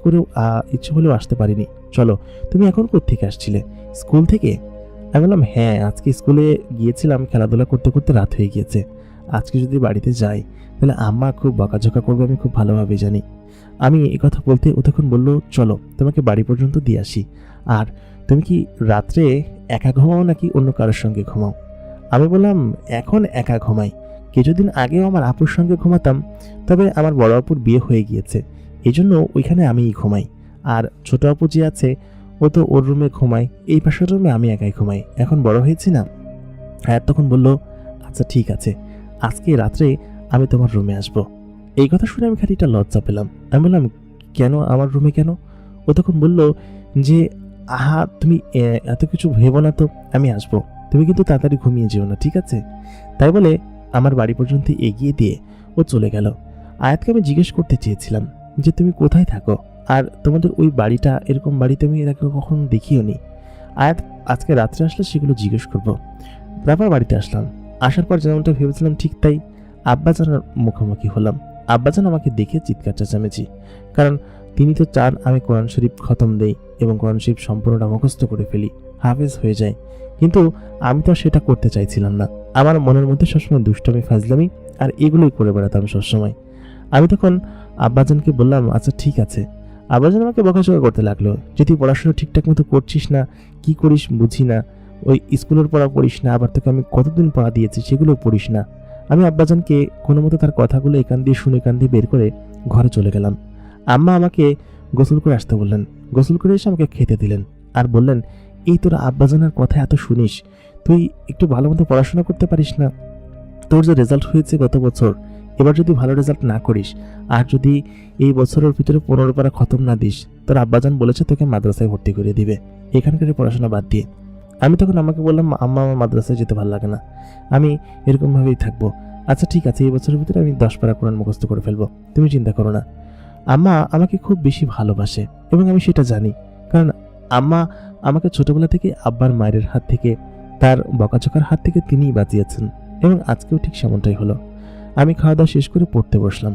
হলেও আসতে পারিনি। চলো, তুমি এখন কোত্থেকে আসছিলে? স্কুল থেকে? আমি বললাম, হ্যাঁ, আজকে স্কুলে গিয়েছিলাম, খেলাধুলা করতে করতে রাত হয়ে গিয়েছে। আজকে যদি বাড়িতে যাই তাহলে আম্মা খুব বকাঝকা করবে, আমি খুব ভালোভাবে জানি। আমি এই কথা বলতে ও তখন বলল, চলো তোমাকে বাড়ি পর্যন্ত দিয়ে আসি। আর তুমি কি রাত্রে একা ঘুমাও নাকি অন্য কারোর সঙ্গে ঘুমাও? আমি বললাম, এখন একা ঘুমাই, কিছুদিন আগেও আমার আপুর সঙ্গে ঘুমাতাম, তবে আমার বড় আপুর বিয়ে হয়ে গিয়েছে, এই জন্য ওইখানে আমিই ঘুমাই। আর ছোট আপু যে আছে, ও তো ওর রুমে ঘুমায়, এই পাশের রুমে আমি একাই ঘুমাই, এখন বড় হয়েছি না। হ্যাঁ, তখন বলল, আচ্ছা ঠিক আছে, আজকে রাত্রে আমি তোমার রুমে আসবো। এই কথা শুনে আমি খানিকটা লজ্জা পেলাম। আমি বললাম, কেন আমার রুমে কেন? ও তখন বলল যে, আহা তুমি এত কিছু ভেবো না তো, আমি আসবো, তুমি কিন্তু তাড়াতাড়ি ঘুমিয়ে যেও না, ঠিক আছে? তাই বলে আমার বাড়ি পর্যন্ত এগিয়ে দিয়ে ও চলে গেল। আয়াতকে আমি জিজ্ঞেস করতে চেয়েছিলাম যে তুমি কোথায় থাকো, আর তোমাদের ওই বাড়িটা, এরকম বাড়িতে আমি এর আগে কখনো দেখিও নি। আয়াত আজকে রাত্রে আসলে সেগুলো জিজ্ঞেস করবো। তারপর বাড়িতে আসলাম। আসার পর যেমনটা ভেবেছিলাম ঠিক তাই, আব্বাজানের মুখোমুখি হলাম। আব্বাজান আমাকে দেখে চিৎকার চেঁচামেচি, কারণ তিনি তো চান আমি কোরআন শরীফ খতম দেই এবং কোরআন শরীফ সম্পূর্ণটা মুখস্থ করে ফেলি, হাফেজ হয়ে যায়। কিন্তু আমি তো সেটা করতে চাইছিলাম না। আমার মনের মধ্যে সবসময় দুষ্টামি, ফাজলামি আর এগুলোই করে বেড়াতাম সবসময়। আমি তখন আব্বাজানকে বললাম, আচ্ছা ঠিক আছে। আব্বাজান আমাকে বকাঝকা করতে লাগলো যে তুই পড়াশোনা ঠিকঠাক মতো করছিস না, কি করিস বুঝি না, ওই স্কুলের পড়া পড়িস না, আবার তোকে আমি কতদিন পড়া দিয়েছি সেগুলোও পড়িস না। আমি আব্বাজানকে কোনো মতো তার কথাগুলো এখান দিয়ে শুনে কান দিয়ে বের করে ঘরে চলে গেলাম। আম্মা আমাকে গোসল করে আসতে বললেন। গোসল করে এসে আমাকে খেতে দিলেন আর বললেন, এই তোরা আব্বাজানের কথা এত শুনিস, তুই একটু ভালো মতো পড়াশোনা করতে পারিস না? তোর যে রেজাল্ট হয়েছে গত বছর, এবার যদি ভালো রেজাল্ট না করিস আর যদি এই বছরের ভিতরে 15 পারা খতম না দিস, তোর আব্বাজান বলেছে তোকে মাদ্রাসায় ভর্তি করে দিবে, এখানকার পড়াশোনা বাদ দিয়ে। আমি তখন আমাকে বললাম, আম্মা আমার মাদ্রাসায় যেতে ভালো লাগে না, আমি এরকমভাবেই থাকবো। আচ্ছা ঠিক আছে, এই বছরের ভিতরে আমি 10 পারা কোরআন মুখস্থ করে ফেলবো, তুমি চিন্তা করো না। আম্মা আমাকে খুব বেশি ভালোবাসে এবং আমি সেটা জানি, কারণ আম্মা আমাকে ছোটবেলা থেকে আব্বার মায়ের হাত থেকে, তার বকাঝকার হাত থেকে তিনিই বাঁচিয়েছেন এবং আজকেও ঠিক সেমনটাই হলো। আমি খাওয়া দাওয়া শেষ করে পড়তে বসলাম।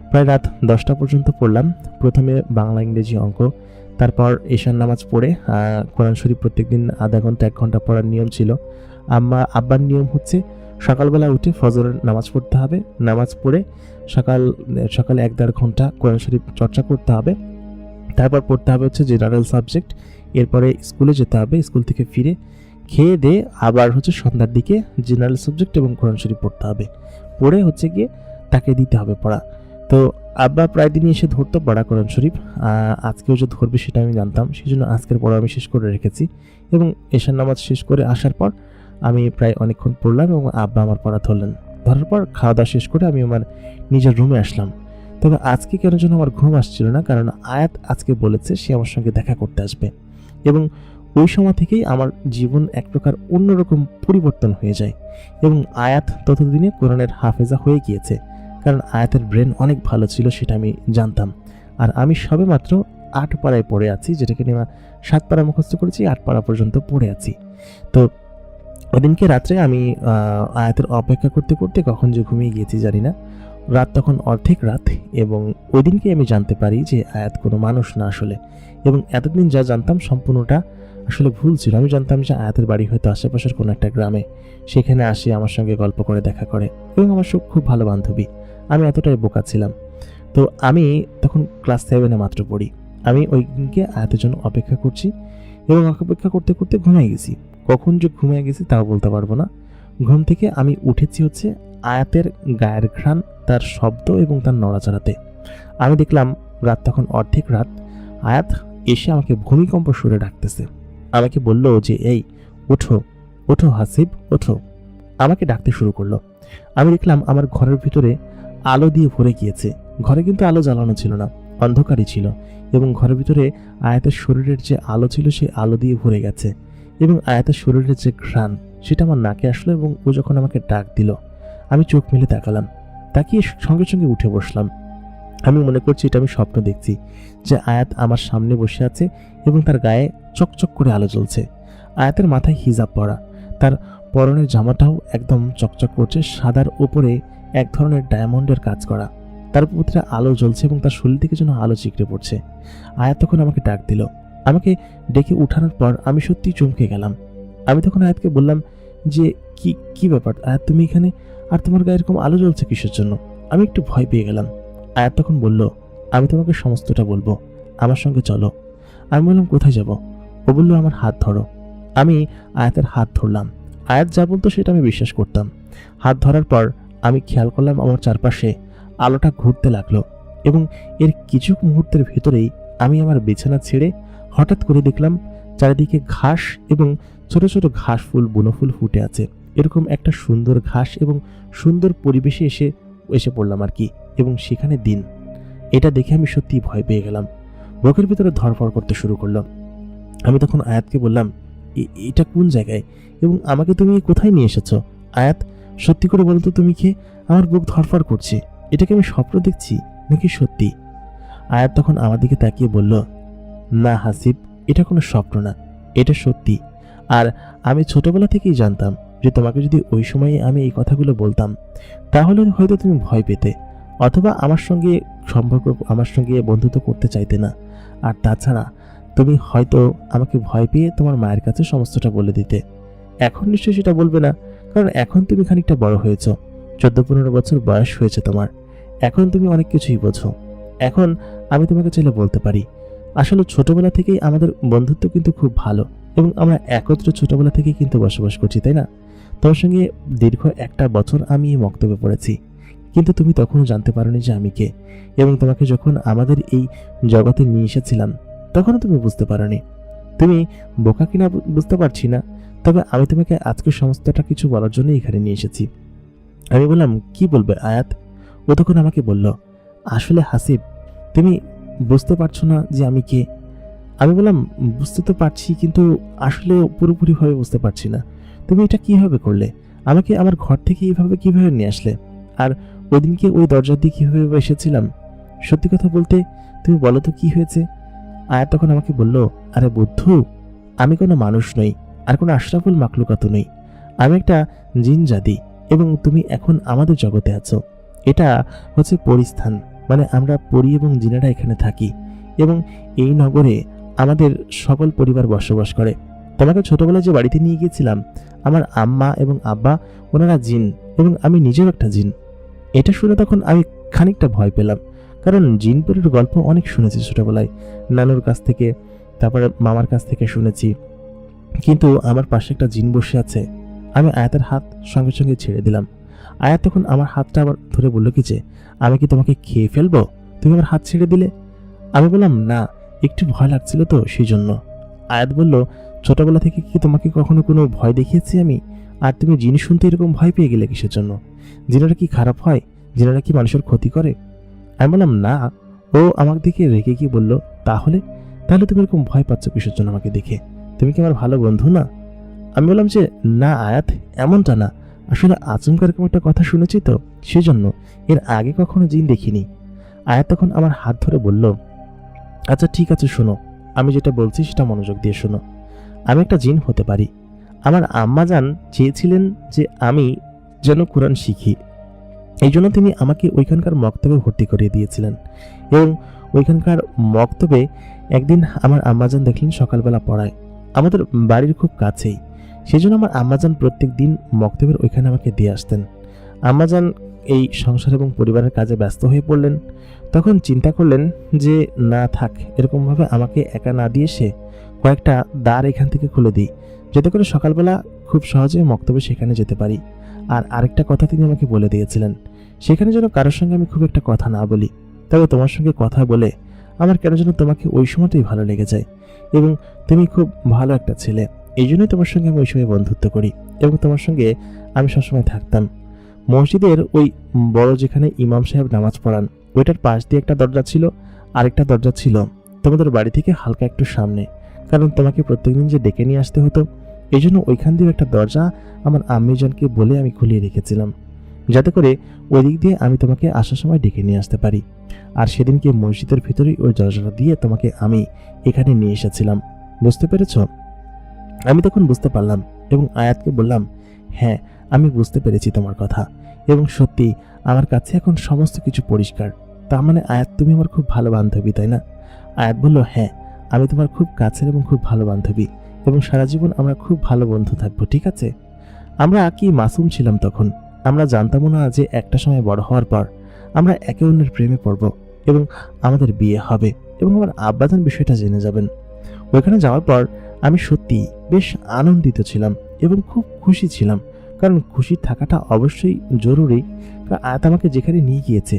প্রায় রাত 10টা পর্যন্ত পড়লাম। প্রথমে বাংলা, ইংরেজি, অঙ্ক, তারপর এশার নামাজ পড়ে কোরআন শরীফ প্রত্যেকদিন আধা ঘন্টা 1 ঘন্টা পড়ার নিয়ম ছিল। আব্বার নিয়ম হচ্ছে সকালবেলা উঠে ফজরের নামাজ পড়তে হবে, নামাজ পড়ে সকালে 1-1.5 ঘন্টা কোরআন শরীফ চর্চা করতে হবে। তারপর পড়তে হবে হচ্ছে জেনারেল সাবজেক্ট, এরপরে স্কুলে যেতে হবে, স্কুল থেকে ফিরে খেয়ে দিয়ে আবার হচ্ছে সন্ধ্যার দিকে জেনারেল সাবজেক্ট এবং কোরআন শরীফ পড়তে হবে, পড়ে হচ্ছে গিয়ে তাকে দিতে হবে পড়া। তো আব্বা প্রায় দিনই এসে ধরতো পড়া কোরআন শরীফ, আজকেও যে ধরবে সেটা আমি জানতাম, সেই জন্য আজকের পড়া আমি শেষ করে রেখেছি। এবং এশার নামাজ শেষ করে আসার পর আমি প্রায় অনেকক্ষণ পড়লাম এবং আব্বা আমার পড়া ধরলেন। ধরার পর খাওয়া দাওয়া শেষ করে আমি আমার নিজের রুমে আসলাম। তবে আজকে কেন যেন আমার ঘুম আসছিল না, কারণ আয়াত আজকে বলেছে সে আমার সঙ্গে দেখা করতে আসবে এবং ওই সময় থেকেই আমার জীবন এক প্রকার অন্যরকম পরিবর্তন হয়ে যায় এবং আয়াত ততদিনে কোরআনের হাফেজা হয়ে গিয়েছে, কারণ আয়াতের ব্রেন অনেক ভালো ছিল সেটা আমি জানতাম। আর আমি সবে মাত্র 8 পাড়ায় পড়ে আছি, যেটাকে নিয়ে 7 পাড়া মুখস্থ করেছি, 8 পাড়া পর্যন্ত পড়ে আছি। তো ওদিনকে রাত্রে আমি আয়াতের অপেক্ষা করতে করতে কখন যে ঘুমিয়ে গিয়েছি জানি না। রাত তখন অর্ধেক রাত এবং ওই দিনকে আমি জানতে পারি যে আয়াত কোনো মানুষ না আসলে, এবং এতদিন যা জানতাম সম্পূর্ণটা আসলে ভুল ছিল। আমি জানতাম যে আয়াতের বাড়ি হয়তো আশেপাশের কোনো একটা গ্রামে, সেখানে আসে আমার সঙ্গে গল্প করে দেখা করে এবং আমার খুব ভালো বান্ধবী। আমি এতটাই বোকা ছিলাম। তো আমি তখন ক্লাস 7-এ মাত্র পড়ি। আমি ওই দিনকে আয়াতের জন্য অপেক্ষা করছি এবং অপেক্ষা করতে করতে ঘুমিয়ে গেছি। কখন যে ঘুমিয়ে গেছি তাও বলতে পারবো না। ঘুম থেকে আমি উঠেছি হচ্ছে আয়াতের গায়ের ঘ্রাণ, তার শব্দ এবং তার নড়াচড়াতে। আমি দেখলাম রাত তখন অর্ধেক রাত। আয়াত এসে আমাকে ভূমিকম্প সুরে ডাকতেছে। আমাকে বলল যে এই ওঠো ওঠো হাসিব ওঠো, আমাকে ডাকতে শুরু করলো। আমি দেখলাম আমার ঘরের ভিতরে আলো দিয়ে ভরে গিয়েছে। ঘরে কিন্তু আলো জ্বালানো ছিল না, অন্ধকারই ছিল, এবং ঘরের ভিতরে আয়াতের শরীরের যে আলো ছিল সেই আলো দিয়ে ভরে গেছে এবং আয়াতের শরীরের যে ঘ্রাণ সেটা আমার নাকে আসলো এবং ও যখন আমাকে ডাক দিল আমি চোখ মেলে তাকালাম, তাকিয়ে সঙ্গে সঙ্গে উঠে বসলাম। আমি মনে করছি এটা আমি স্বপ্ন দেখছি, যে আয়াত আমার সামনে বসে আছে এবং তার গায়ে চকচক করে আলো জ্বলছে। আয়াতের মাথায় হিজাব পরা, তার পরনের জামাটাও একদম চকচক করছে, সাদার উপরে এক ধরনের ডায়মন্ডের কাজ করা, তার উপরে আলো জ্বলছে এবং তার শরীর থেকে যেন আলো চিকড়ে পড়ছে। আয়াত তখন আমাকে ডাক দিল। আমাকে ডেকে উঠানোর পর আমি সত্যি চমকে গেলাম। আমি তখন আয়াতকে বললাম যে কি ব্যাপার আয়াত, তুমি এখানে, আর তোমার গায়ে এরকম আলো জ্বলছে কিসের জন্য? আমি একটু ভয় পেয়ে গেলাম। আয়াত তখন বলল, আমি তোমাকে সমস্তটা বলবো, আমার সঙ্গে চলো। আমি বললাম, কোথায় যাব? ও বলল, আমার হাত ধরো। আমি আয়াতের হাত ধরলাম। আয়াত যা বলতো সেটা আমি বিশ্বাস করতাম। হাত ধরার পর আমি খেয়াল করলাম আমার চারপাশে আলোটা ঘুরতে লাগলো এবং এর কিছু মুহূর্তের ভেতরেই আমি আমার বিছানা ছেড়ে হঠাৎ করে দেখলাম চারিদিকে ঘাস এবং ছোট ছোট ঘাস ফুল, বুনো ফুল ফুটে আছে। এরকম একটা সুন্দর ঘাস এবং সুন্দর পরিবেশে এসে পড়লাম আর কি, এবং সেখানে দিন। এটা দেখে আমি সত্যি ভয় পেয়ে গেলাম, বুকের ভিতরে ধরফর করতে শুরু করলো। আমি তখন আয়াতকে বললাম, এটা কোন জায়গায় এবং আমাকে তুমি কোথায় নিয়ে এসেছো? আয়াত, সত্যি করে বলো তো তুমি কে? আমার বুক ধড়ফড় করছে। এটাকে আমি স্বপ্ন দেখছি নাকি সত্যি? আয়াত তখন আমার দিকে তাকিয়ে বলল, না হাসিব, এটা কোনো স্বপ্ন না, এটা সত্যি। আর আমি ছোটবেলা থেকেই জানতাম যে তোমাকে যদি ওই সময়ে আমি এই কথাগুলো বলতাম তাহলে হয়তো তুমি ভয় পেতে, অথবা আমার সঙ্গে আমার সঙ্গে বন্ধুত্ব করতে চাইতে না। আর তাছাড়া তুমি হয়তো আমাকে ভয় পেয়ে তোমার মায়ের কাছে সমস্তটা বলে দিতে। এখন নিশ্চয়ই সেটা বলবে না, কারণ এখন তুমি খানিকটা বড় হয়েছ, 14-15 বছর বয়স হয়েছে তোমার। এখন তুমি অনেক কিছুই বোঝো। এখন আমি তোমাকে চাইলে বলতে পারি, আসলে ছোটবেলা থেকেই আমাদের বন্ধুত্ব কিন্তু খুব ভালো এবং আমরা একত্রে ছোটবেলা থেকেই কিন্তু বসবাস করছি, তাই না? তোমার সঙ্গে দীর্ঘ 1 বছর আমি এই মক্তবে পড়েছি, কিন্তু তুমি তখনও জানতে পারোনি যে আমি কে। এবং তোমাকে যখন আমাদের এই জগতে নিয়ে এসেছিলাম তখনও তুমি বুঝতে পারোনি। তুমি বোকা কিনা বুঝতে পারছি না, তবে আমি তোমাকে আজকে সমস্তটা কিছু বলার জন্য এখানে নিয়ে এসেছি। আমি বললাম, কি বলবে আয়াত? ও তখন আমাকে বলল, আসলে হাসিব, তুমি বুঝতে পারছো না যে আমি কে। আমি বললাম, বুঝতে তো পারছি, কিন্তু আসলে পুরোপুরিভাবে বুঝতে পারছি না। তুমি এটা কিভাবে করলে? আমাকে আমার ঘর থেকে এইভাবে কিভাবে নিয়ে আসলে? আর ওইদিনকে ওই দরজা দিয়ে কিভাবে এসেছিলাম? সত্যি কথা বলতে তুমি বলো তো কি হয়েছে? আয়াত তখন আমাকে বলল, আরে বুদ্ধু, আমি কোনো মানুষ নই, আর কোনো আশরাফুল মাখলুকাত নই। আমি একটা জিন জাতি, এবং তুমি এখন আমাদের জগতে আছো। এটা হচ্ছে পরিস্থান, মানে আমরা পরি এবং জিনেরা এখানে থাকি, এবং এই নগরে আমাদের সকল পরিবার বসবাস করে। তোমাকে ছোটবেলায় যে বাড়িতে নিয়ে গিয়েছিলাম, আমার আম্মা এবং আব্বা ওনারা জিন, এবং আমি নিজেও একটা জিন। এটা শুনে তখন আমি খানিকটা ভয় পেলাম, কারণ জিনপুরের গল্প অনেক শুনেছি ছোটবেলায়, নানুর কাছ থেকে, তারপরে মামার কাছ থেকে শুনেছি। কিন্তু আমার পাশে একটা জিন বসে আছে। আমি আয়াতের হাত সঙ্গে সঙ্গে ছেড়ে দিলাম। আয়াত তখন আমার হাতটা আবার ধরে বলল কি যে, আমি কি তোমাকে খেয়ে ফেলবো? তুমি আমার হাত ছেড়ে দিলে। আমি বললাম, না, একটু ভয় লাগছিল তো সেই জন্য। আয়াত বলল, ছোটবেলা থেকে কি তোমাকে কখনো কোনো ভয় দেখিয়েছি আমি? আর তুমি জিন শুনতে এরকম ভয় পেয়ে গেলে কিসের জন্য? জিনেরা কি খারাপ হয়? জিনেরা কি মানুষের ক্ষতি করে? আমি বললাম, না। ও আমার দিকে রেগে গিয়ে বলল, তাহলে তাহলে তুমি এরকম ভয় পাচ্ছ কিসের জন্য আমাকে দেখে? তুমি কি আমার ভালো বন্ধু না? আমি বললাম যে, না আয়াত, এমনটা না, আসলে আচমকা এরকম একটা কথা শুনেছি তো সেজন্য, এর আগে কখনো জিন দেখিনি। আয়াত তখন আমার হাত ধরে বলল, আচ্ছা ঠিক আছে, শোনো, আমি যেটা বলছি সেটা মনোযোগ দিয়ে শোনো। আমি একটা জিন হতে পারি। আমার আম্মা জান চেয়েছিলেন যে আমি যেন কোরআন শিখি, এই জন্য তিনি আমাকে ওইখানকার মক্তবে ভর্তি করিয়ে দিয়েছিলেন। এবং ওইখানকার মক্তবে একদিন আমার আম্মাজান দেখলেন সকালবেলা পড়ায়, আমাদের বাড়ির খুব কাছেই। সেই জন্য আমার আম্মাজান প্রত্যেক দিন মক্তবের ওইখানে আমাকে দিয়ে আসতেন। আম্মাজান এই সংসার এবং পরিবারের কাজে ব্যস্ত হয়ে পড়লেন। তখন চিন্তা করলেন যে না থাক, এরকমভাবে আমাকে একা না দিয়ে সে কয়েকটা দ্বার এখান থেকে খুলে দিই, যাতে করে সকালবেলা খুব সহজে মক্তবে সেখানে যেতে পারি। আর আরেকটা কথা তিনি আমাকে বলে দিয়েছিলেন, সেখানে যেন কারোর সঙ্গে আমি খুব একটা কথা না বলি, তবে তোমার সঙ্গে কথা বলে আমার কেন যেন তোমাকে ওই সময়তেই ভালো লেগে যায়, এবং তুমি খুব ভালো একটা ছেলে, এই জন্যই তোমার সঙ্গে আমি ওই সময় বন্ধুত্ব করি, এবং তোমার সঙ্গে আমি সবসময় থাকতাম। মসজিদের ওই বড় যেখানে ইমাম সাহেব নামাজ পড়ান, ওইটার পাশ দিয়ে একটা দরজা ছিল, আরেকটা দরজা ছিল তোমাদের বাড়ি থেকে হালকা একটু সামনে, কারণ তোমাকে প্রত্যেকদিন যে ডেকে নিয়ে আসতে হতো, এই জন্য ওইখান দিয়ে একটা দরজা আমার আম্মিজনকে বলে আমি খুলিয়ে রেখেছিলাম, যাতে করে ওই দিক দিয়ে আমি তোমাকে আসার সময় ডেকে নিয়ে আসতে পারি। আর সেদিনকে মসজিদের ভিতরেই ওই দরজাটা দিয়ে তোমাকে আমি এখানে নিয়ে এসেছিলাম। বুঝতে পেরেছ? আমি তখন বুঝতে পারলাম এবং আয়াতকে বললাম, হ্যাঁ, আমি বুঝতে পেরেছি তোমার কথা, এবং সত্যি আমার কাছে এখন সমস্ত কিছু পরিষ্কার। তার মানে আয়াত, তুমি আমার খুব ভালো বান্ধবী, তাই না? আয়াত বলল, হ্যাঁ, আমি তোমার খুব কাছের এবং খুব ভালো বান্ধবী, এবং সারা জীবন আমরা খুব ভালো বন্ধু থাকবো, ঠিক আছে? আমরা কি মাসুম ছিলাম তখন, আমরা জানতামও না যে একটা সময় বড় হওয়ার পর আমরা একে অন্যের প্রেমে পড়ব এবং আমাদের বিয়ে হবে, এবং আমার আব্বাজান বিষয়টা জেনে যাবেন। ওইখানে যাওয়ার পর আমি সত্যি বেশ আনন্দিত ছিলাম এবং খুব খুশি ছিলাম, কারণ খুশি থাকাটা অবশ্যই জরুরি। আয়াত আমাকে যেখানে নিয়ে গিয়েছে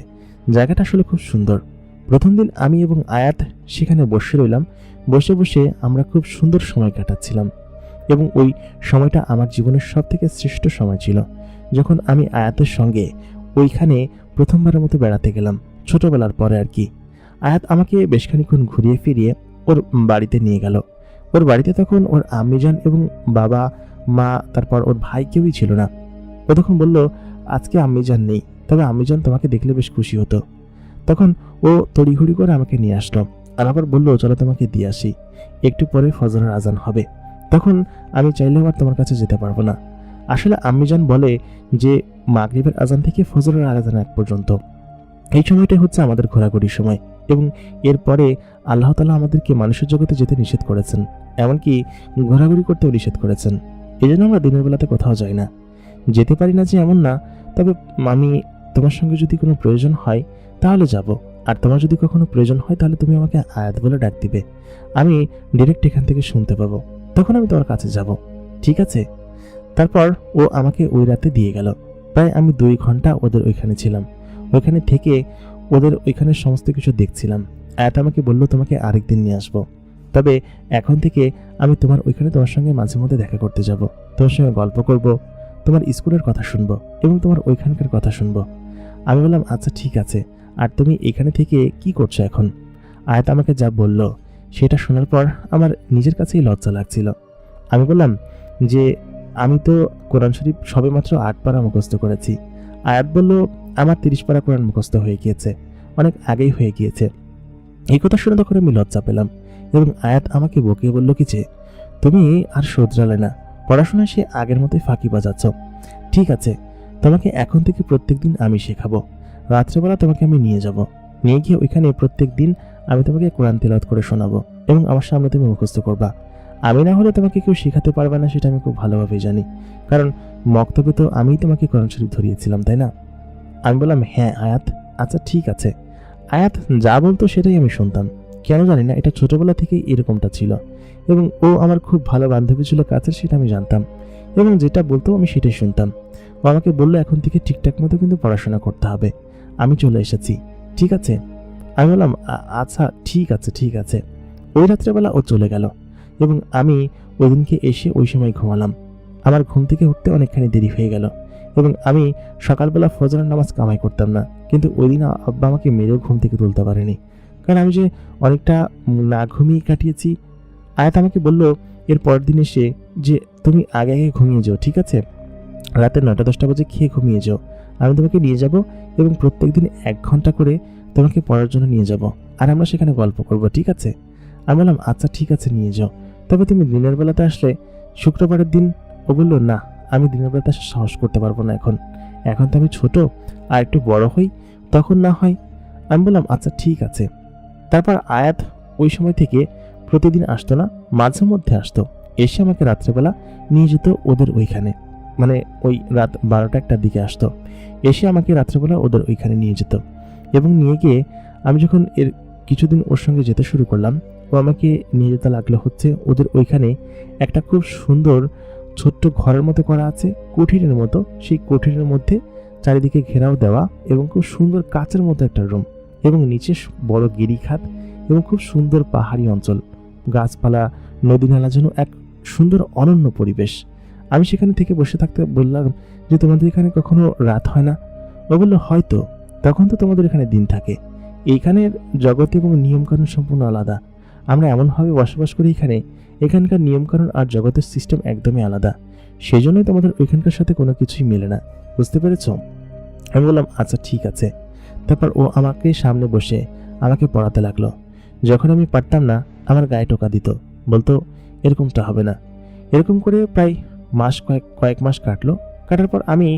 জায়গাটা আসলে খুব সুন্দর। প্রথম দিন আমি এবং আয়াত সেখানে বসে রইলাম, বসে বসে আমরা খুব সুন্দর সময় কাটাচ্ছিলাম, এবং ওই সময়টা আমার জীবনের সব থেকে শ্রেষ্ঠ সময় ছিল, যখন আমি আয়াতের সঙ্গে ওইখানে প্রথমবারের মতো বেড়াতে গেলাম, ছোটবেলার পরে আর কি। আয়াত আমাকে বেশ খানিক্ষণ ঘুরিয়ে ফিরিয়ে ওর বাড়িতে নিয়ে গেল। ওর বাড়িতে তখন ওর আম্মিজান এবং বাবা, মা, তারপর ওর ভাই কেউই ছিল না। ও তখন বলল, আজকে আম্মিজান নেই, তবে আম্মিজান তোমাকে দেখলে বেশ খুশি হতো। তখন ও তড়িঘড়ি করে আমাকে নিয়ে আসলো, আর আবার বললো, চলো তোমাকে দিয়ে আসি, একটু পরে ফজরের আজান হবে। তখন আমি চাইলেও আর তোমার কাছে যেতে পারবো না। আসলে আম্মিজান বলে যে মাগরিবের আজান থেকে ফজরের আজান এক পর্যন্ত এই সময়টাই হচ্ছে আমাদের ঘোরাঘুরির সময়, এবং এরপরে আল্লাহ তাআলা আমাদেরকে মানুষের জগতে যেতে নিষেধ করেছেন, এমনকি ঘোরাঘুরি করতেও নিষেধ করেছেন। এই জন্য আমরা দিনের বেলাতে কোথাও যাই না। যেতে পারি না যে এমন না, তবে আমি তোমার সঙ্গে যদি কোনো প্রয়োজন হয় তাহলে যাব, আর তোমার যদি কখনো প্রয়োজন হয় তাহলে তুমি আমাকে আয়াত বলে ডাক দিবে, আমি ডিরেক্ট এখান থেকে শুনতে পাবো, তখন আমি তোমার কাছে যাব, ঠিক আছে? তারপর ও আমাকে ওই রাতে দিয়ে গেল। প্রায় আমি 2 ঘন্টা ওদের ওইখানে ছিলাম। ওইখানে থেকে ওদের ওইখানে সমস্ত কিছু দেখছিলাম। আয়াত আমাকে বলল, তোমাকে আরেকদিন নিয়ে আসবো, তবে এখন থেকে আমি তোমার ওইখানে তোমার সঙ্গে মাঝে মধ্যে দেখা করতে যাব, তোমার সঙ্গে গল্প করব, তোমার স্কুলের কথা শুনবো এবং তোমার ওইখানকার কথা শুনবো। আমি বললাম, আচ্ছা ঠিক আছে, আর তুমি এখানে থেকে কি করছো এখন? আয়াত আমাকে যা বলল সেটা শোনার পর আমার নিজের কাছেই লজ্জা লাগছিল। আমি বললাম যে আমি তো কোরআন শরীফ সবেমাত্র 8 পারা মুখস্থ করেছি। আয়াত বলল, আমার 30 পারা কোরআন মুখস্থ হয়ে গিয়েছে, অনেক আগেই হয়ে গিয়েছে। এই কথা শুনে তখন আমি লজ্জা পেলাম, এবং আয়াত আমাকে বকিয়ে বলল কি যে, তুমি আর শোধরালে না, পড়াশোনায় সে আগের মতোই ফাঁকি বাজাচ্ছ। ঠিক আছে, তোমাকে এখন থেকে প্রত্যেকদিন আমি শেখাবো। রাত্রেবেলা তোমাকে আমি নিয়ে যাব, নিয়ে গিয়ে ওইখানে প্রত্যেকদিন আমি তোমাকে কোরআন তিলাওয়াত করে শোনাবো, এবং আমার সামনে তুমি মুখস্থ করবা। আমি না হলে তোমাকে কেউ শেখাতে পারবে না, সেটা আমি খুব ভালোভাবেই জানি, কারণ মক্তবে তো আমিই তোমাকে কোরআন শরীফ ধরিয়েছিলাম, তাই না? আমি বললাম, হ্যাঁ আয়াত, আচ্ছা ঠিক আছে। আয়াত যা বলতো সেটাই আমি শুনতাম। কেন জানি না, এটা ছোটবেলা থেকেই এরকমটা ছিল, এবং ও আমার খুব ভালো বান্ধবী ছিল কাছের, সেটা আমি জানতাম, এবং যেটা বলতো আমি সেটাই শুনতাম। ও আমাকে বললো, এখন থেকে ঠিকঠাক মতো কিন্তু পড়াশোনা করতে হবে, আমি চলে এসেছি, ঠিক আছে? আমি বললাম, আচ্ছা ঠিক আছে ঠিক আছে। ওই রাত্রেবেলা ও চলে গেল, এবং আমি ওই দিনকে এসে ওই সময় ঘুমালাম। আমার ঘুম থেকে উঠতে অনেকখানি দেরি হয়ে গেল, এবং আমি সকালবেলা ফজরের নামাজ কামাই করতাম না, কিন্তু ওই দিন আব্বা আমাকে মেরেও ঘুম থেকে তুলতে পারেনি, কারণ আমি যে অনেকটা না ঘুমিয়ে কাটিয়েছি। আয়াত আমাকে বলল এর পরের দিন এসে যে, তুমি আগে আগে ঘুমিয়ে যাও, ঠিক আছে? রাতে 9টা-10টা বাজে খেয়ে ঘুমিয়ে যাও, আমি তোমাকে নিয়ে যাব, এবং প্রত্যেকদিন 1 ঘন্টা করে তোমাকে পড়ার জন্য নিয়ে যাব, আর আমরা সেখানে গল্প করব, ঠিক আছে? আমি বললাম, আচ্ছা ঠিক আছে, নিয়ে যাও, তবে তুমি দিনের বেলাতে আসলে শুক্রবারের দিন। ও বলল, না, আমি দিনের বেলাতে আসলে সাহস করতে পারবো না, এখন তো আমি ছোট, আর একটু বড় হই তখন না হয়। আমি বললাম, আচ্ছা ঠিক আছে। তারপর আয়াত ওই সময় থেকে প্রতিদিন আসতো না, মাঝে মধ্যে আসতো, এসে আমাকে রাত্রেবেলা নিয়ে যেত ওদের ওইখানে, মানে ওই রাত 12টা-1টার দিকে আসতো, এসে আমাকে রাত্রেবেলা ওদের ওইখানে নিয়ে যেত, এবং নিয়ে গিয়ে আমি যখন এর কিছুদিন ওর সঙ্গে যেতে শুরু করলাম, ও আমাকে নিয়ে যেতে লাগলো হচ্ছে ওদের ওইখানে একটা খুব সুন্দর ছোট্ট ঘরের মতো করা আছে, কুঠিরের মতো। সেই কুঠিরের মধ্যে চারিদিকে ঘেরাও দেওয়া, এবং খুব সুন্দর কাচের মতো একটা রুম, এবং নিচে বড় গিরিখাত, এবং খুব সুন্দর পাহাড়ি অঞ্চল, গাছপালা, নদী নালা, যেন এক সুন্দর অনন্য পরিবেশ। আমি সেখানে থেকে বসে থাকতে বললাম যে, তোমাদের এখানে কখনো রাত হয় না? ও বললো, হয়তো, তখন তো তোমাদের এখানে দিন থাকে। এইখানের জগৎ এবং নিয়মকানুন সম্পূর্ণ আলাদা, আমরা এমনভাবে বসবাস করি এখানকার নিয়মকানুন আর জগতের সিস্টেম একদমই আলাদা, সেই জন্যই তোমাদের ওইখানকার সাথে কোনো কিছুই মেলে না, বুঝতে পেরেছ? আমি বললাম, আচ্ছা ঠিক আছে। তারপর ও আমাকে সামনে বসে আমাকে পড়াতে লাগলো। যখন আমি পারতাম না, আমার গায়ে টোকা দিত, বলতো এরকমটা হবে না। এরকম করে প্রায় কয়েক মাস কাটলো। কাটার পর আমি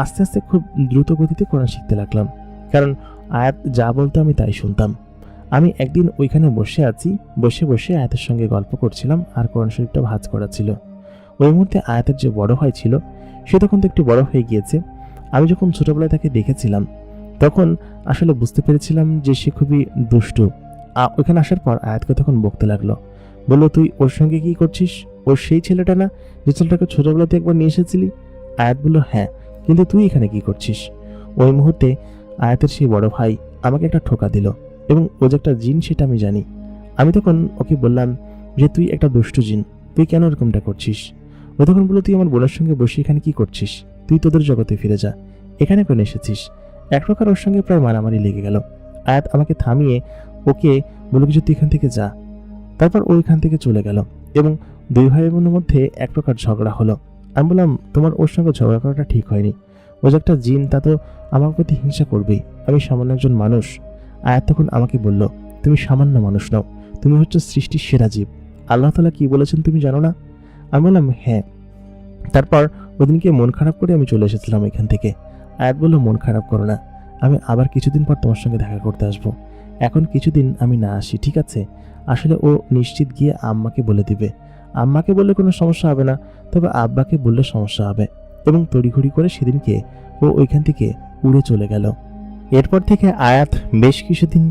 আস্তে আস্তে খুব দ্রুত গতিতে কোরআন শিখতে লাগলাম, কারণ আয়াত যা বলতো আমি তাই শুনতাম। আমি একদিন ওইখানে বসে আছি, বসে বসে আয়াতের সঙ্গে গল্প করছিলাম, আর কোরআন শরীফটা ভাঁজ করা ছিল। ওই মুহূর্তে আয়াতের যে বড় ভাই ছিল, সে তখন তো একটু বড় হয়ে গিয়েছে। আমি যখন ছোটবেলায় তাকে দেখেছিলাম, তখন আসলে বুঝতে পেরেছিলাম যে সে খুবই দুষ্টু। ওইখানে আসার পর আয়াতকে তখন বকতে লাগলো, বললো, তুই ওর সঙ্গে কি করছিস? ওর সেই ছেলেটা না যে ছেলেটাকে ছোটবেলাতে একবার নিয়ে এসেছিলি? আয়াত বলল, হ্যাঁ, কিন্তু তুই এখানে কি করছিস? ওই মুহূর্তে আয়াতের সেই বড় ভাই আমাকে একটা ঠোকা দিল, এবং ও যে একটা জিন সেটা আমি জানি। আমি তখন ওকে বললাম যে, তুই একটা দুষ্টু জিন, তুই কেন এরকমটা করছিস? ও তখন বলল, তুই আমার বোনের সঙ্গে বসে এখানে কি করছিস? তুই তোদের জগতে ফিরে যা, এখানে কেন এসেছিস? এক প্রকার ওর সঙ্গে প্রায় মারামারি লেগে গেল। আয়াত আমাকে থামিয়ে ওকে বলল, কিছু তুই এখান থেকে যা। তারপর ও এখান থেকে চলে গেল। এবং দুই ভাই বোনের মধ্যে এক প্রকার ঝগড়া হলো। আমি বললাম, তোমার ওর সঙ্গে ঝগড়া করাটা ঠিক হয়নি। ও যে একটা জিন, তা তো আমার প্রতি হিংসা করবেই। আমি সামান্য একজন মানুষ। আয়াত তখন আমাকে বলল, তুমি সামান্য মানুষ নাও, তুমি হচ্ছে সৃষ্টির সেরা জীব। আল্লাহ তাআলা কি বলেছেন তুমি জানো না? আমি বললাম, হ্যাঁ। তারপর ওদিনকে মন খারাপ করে আমি চলে এসেছিলাম এখান থেকে। আয়াত বলল, মন খারাপ করো না, আমি আবার কিছুদিন পর তোমার সঙ্গে দেখা করতে আসবো। এখন কিছুদিন আমি না আসি, ঠিক আছে? আসলে ও নিশ্চিত গিয়ে আম্মাকে বলে দিবে। আম্মাকে বললে কোনো সমস্যা হবে না, তবে আব্বাকে বললে সমস্যা হবে। এবং তড়িঘড়ি করে সেদিনকে ও ওইখান থেকে উড়ে চলে গেল। এরপর থেকে আয়াত বেশ কিছুদিন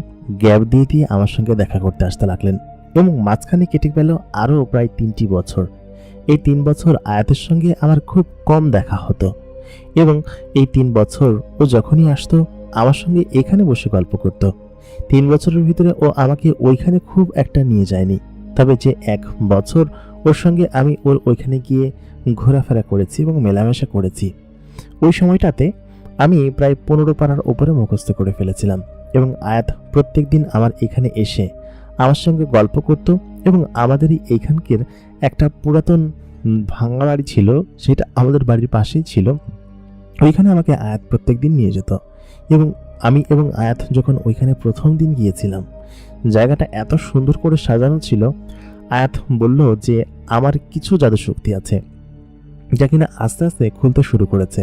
গ্যাপ দিয়ে দিয়ে আমার সঙ্গে দেখা করতে আসতে লাগলেন এবং মাঝখানে কেটে গেল আরও প্রায় 3টি বছর। এই 3 বছর আয়াতের সঙ্গে আমার খুব কম দেখা হতো এবং এই 3 বছর ও যখনই আসতো আমার সঙ্গে এখানে বসে গল্প করত। 3 বছরের ভিতরে ও আমাকে ওইখানে খুব একটা নিয়ে যায়নি, তবে যে 1 বছর ওর সঙ্গে আমি ওর ওইখানে গিয়ে ঘোরাফেরা করেছি এবং মেলামেশা করেছি, ওই সময়টাতে আমি প্রায় 15 পারার উপরে মুখস্থ করে ফেলেছিলাম। এবং আয়াত প্রত্যেক দিন আমার এখানে এসে আমার সঙ্গে গল্প করত এবং আমাদেরই এইখানকার একটা পুরাতন ভাঙা বাড়ি ছিল, সেটা আমাদের বাড়ির পাশেই ছিল। ওইখানে আমাকে আয়াত প্রত্যেক দিন নিয়ে যেত এবং আমি এবং আয়াত যখন ওইখানে প্রথম দিন গিয়েছিলাম, জায়গাটা এত সুন্দর করে সাজানো ছিল। আয়াত বলল যে আমার কিছু জাদুশক্তি আছে যা কিনা আস্তে আস্তে খুলতে শুরু করেছে।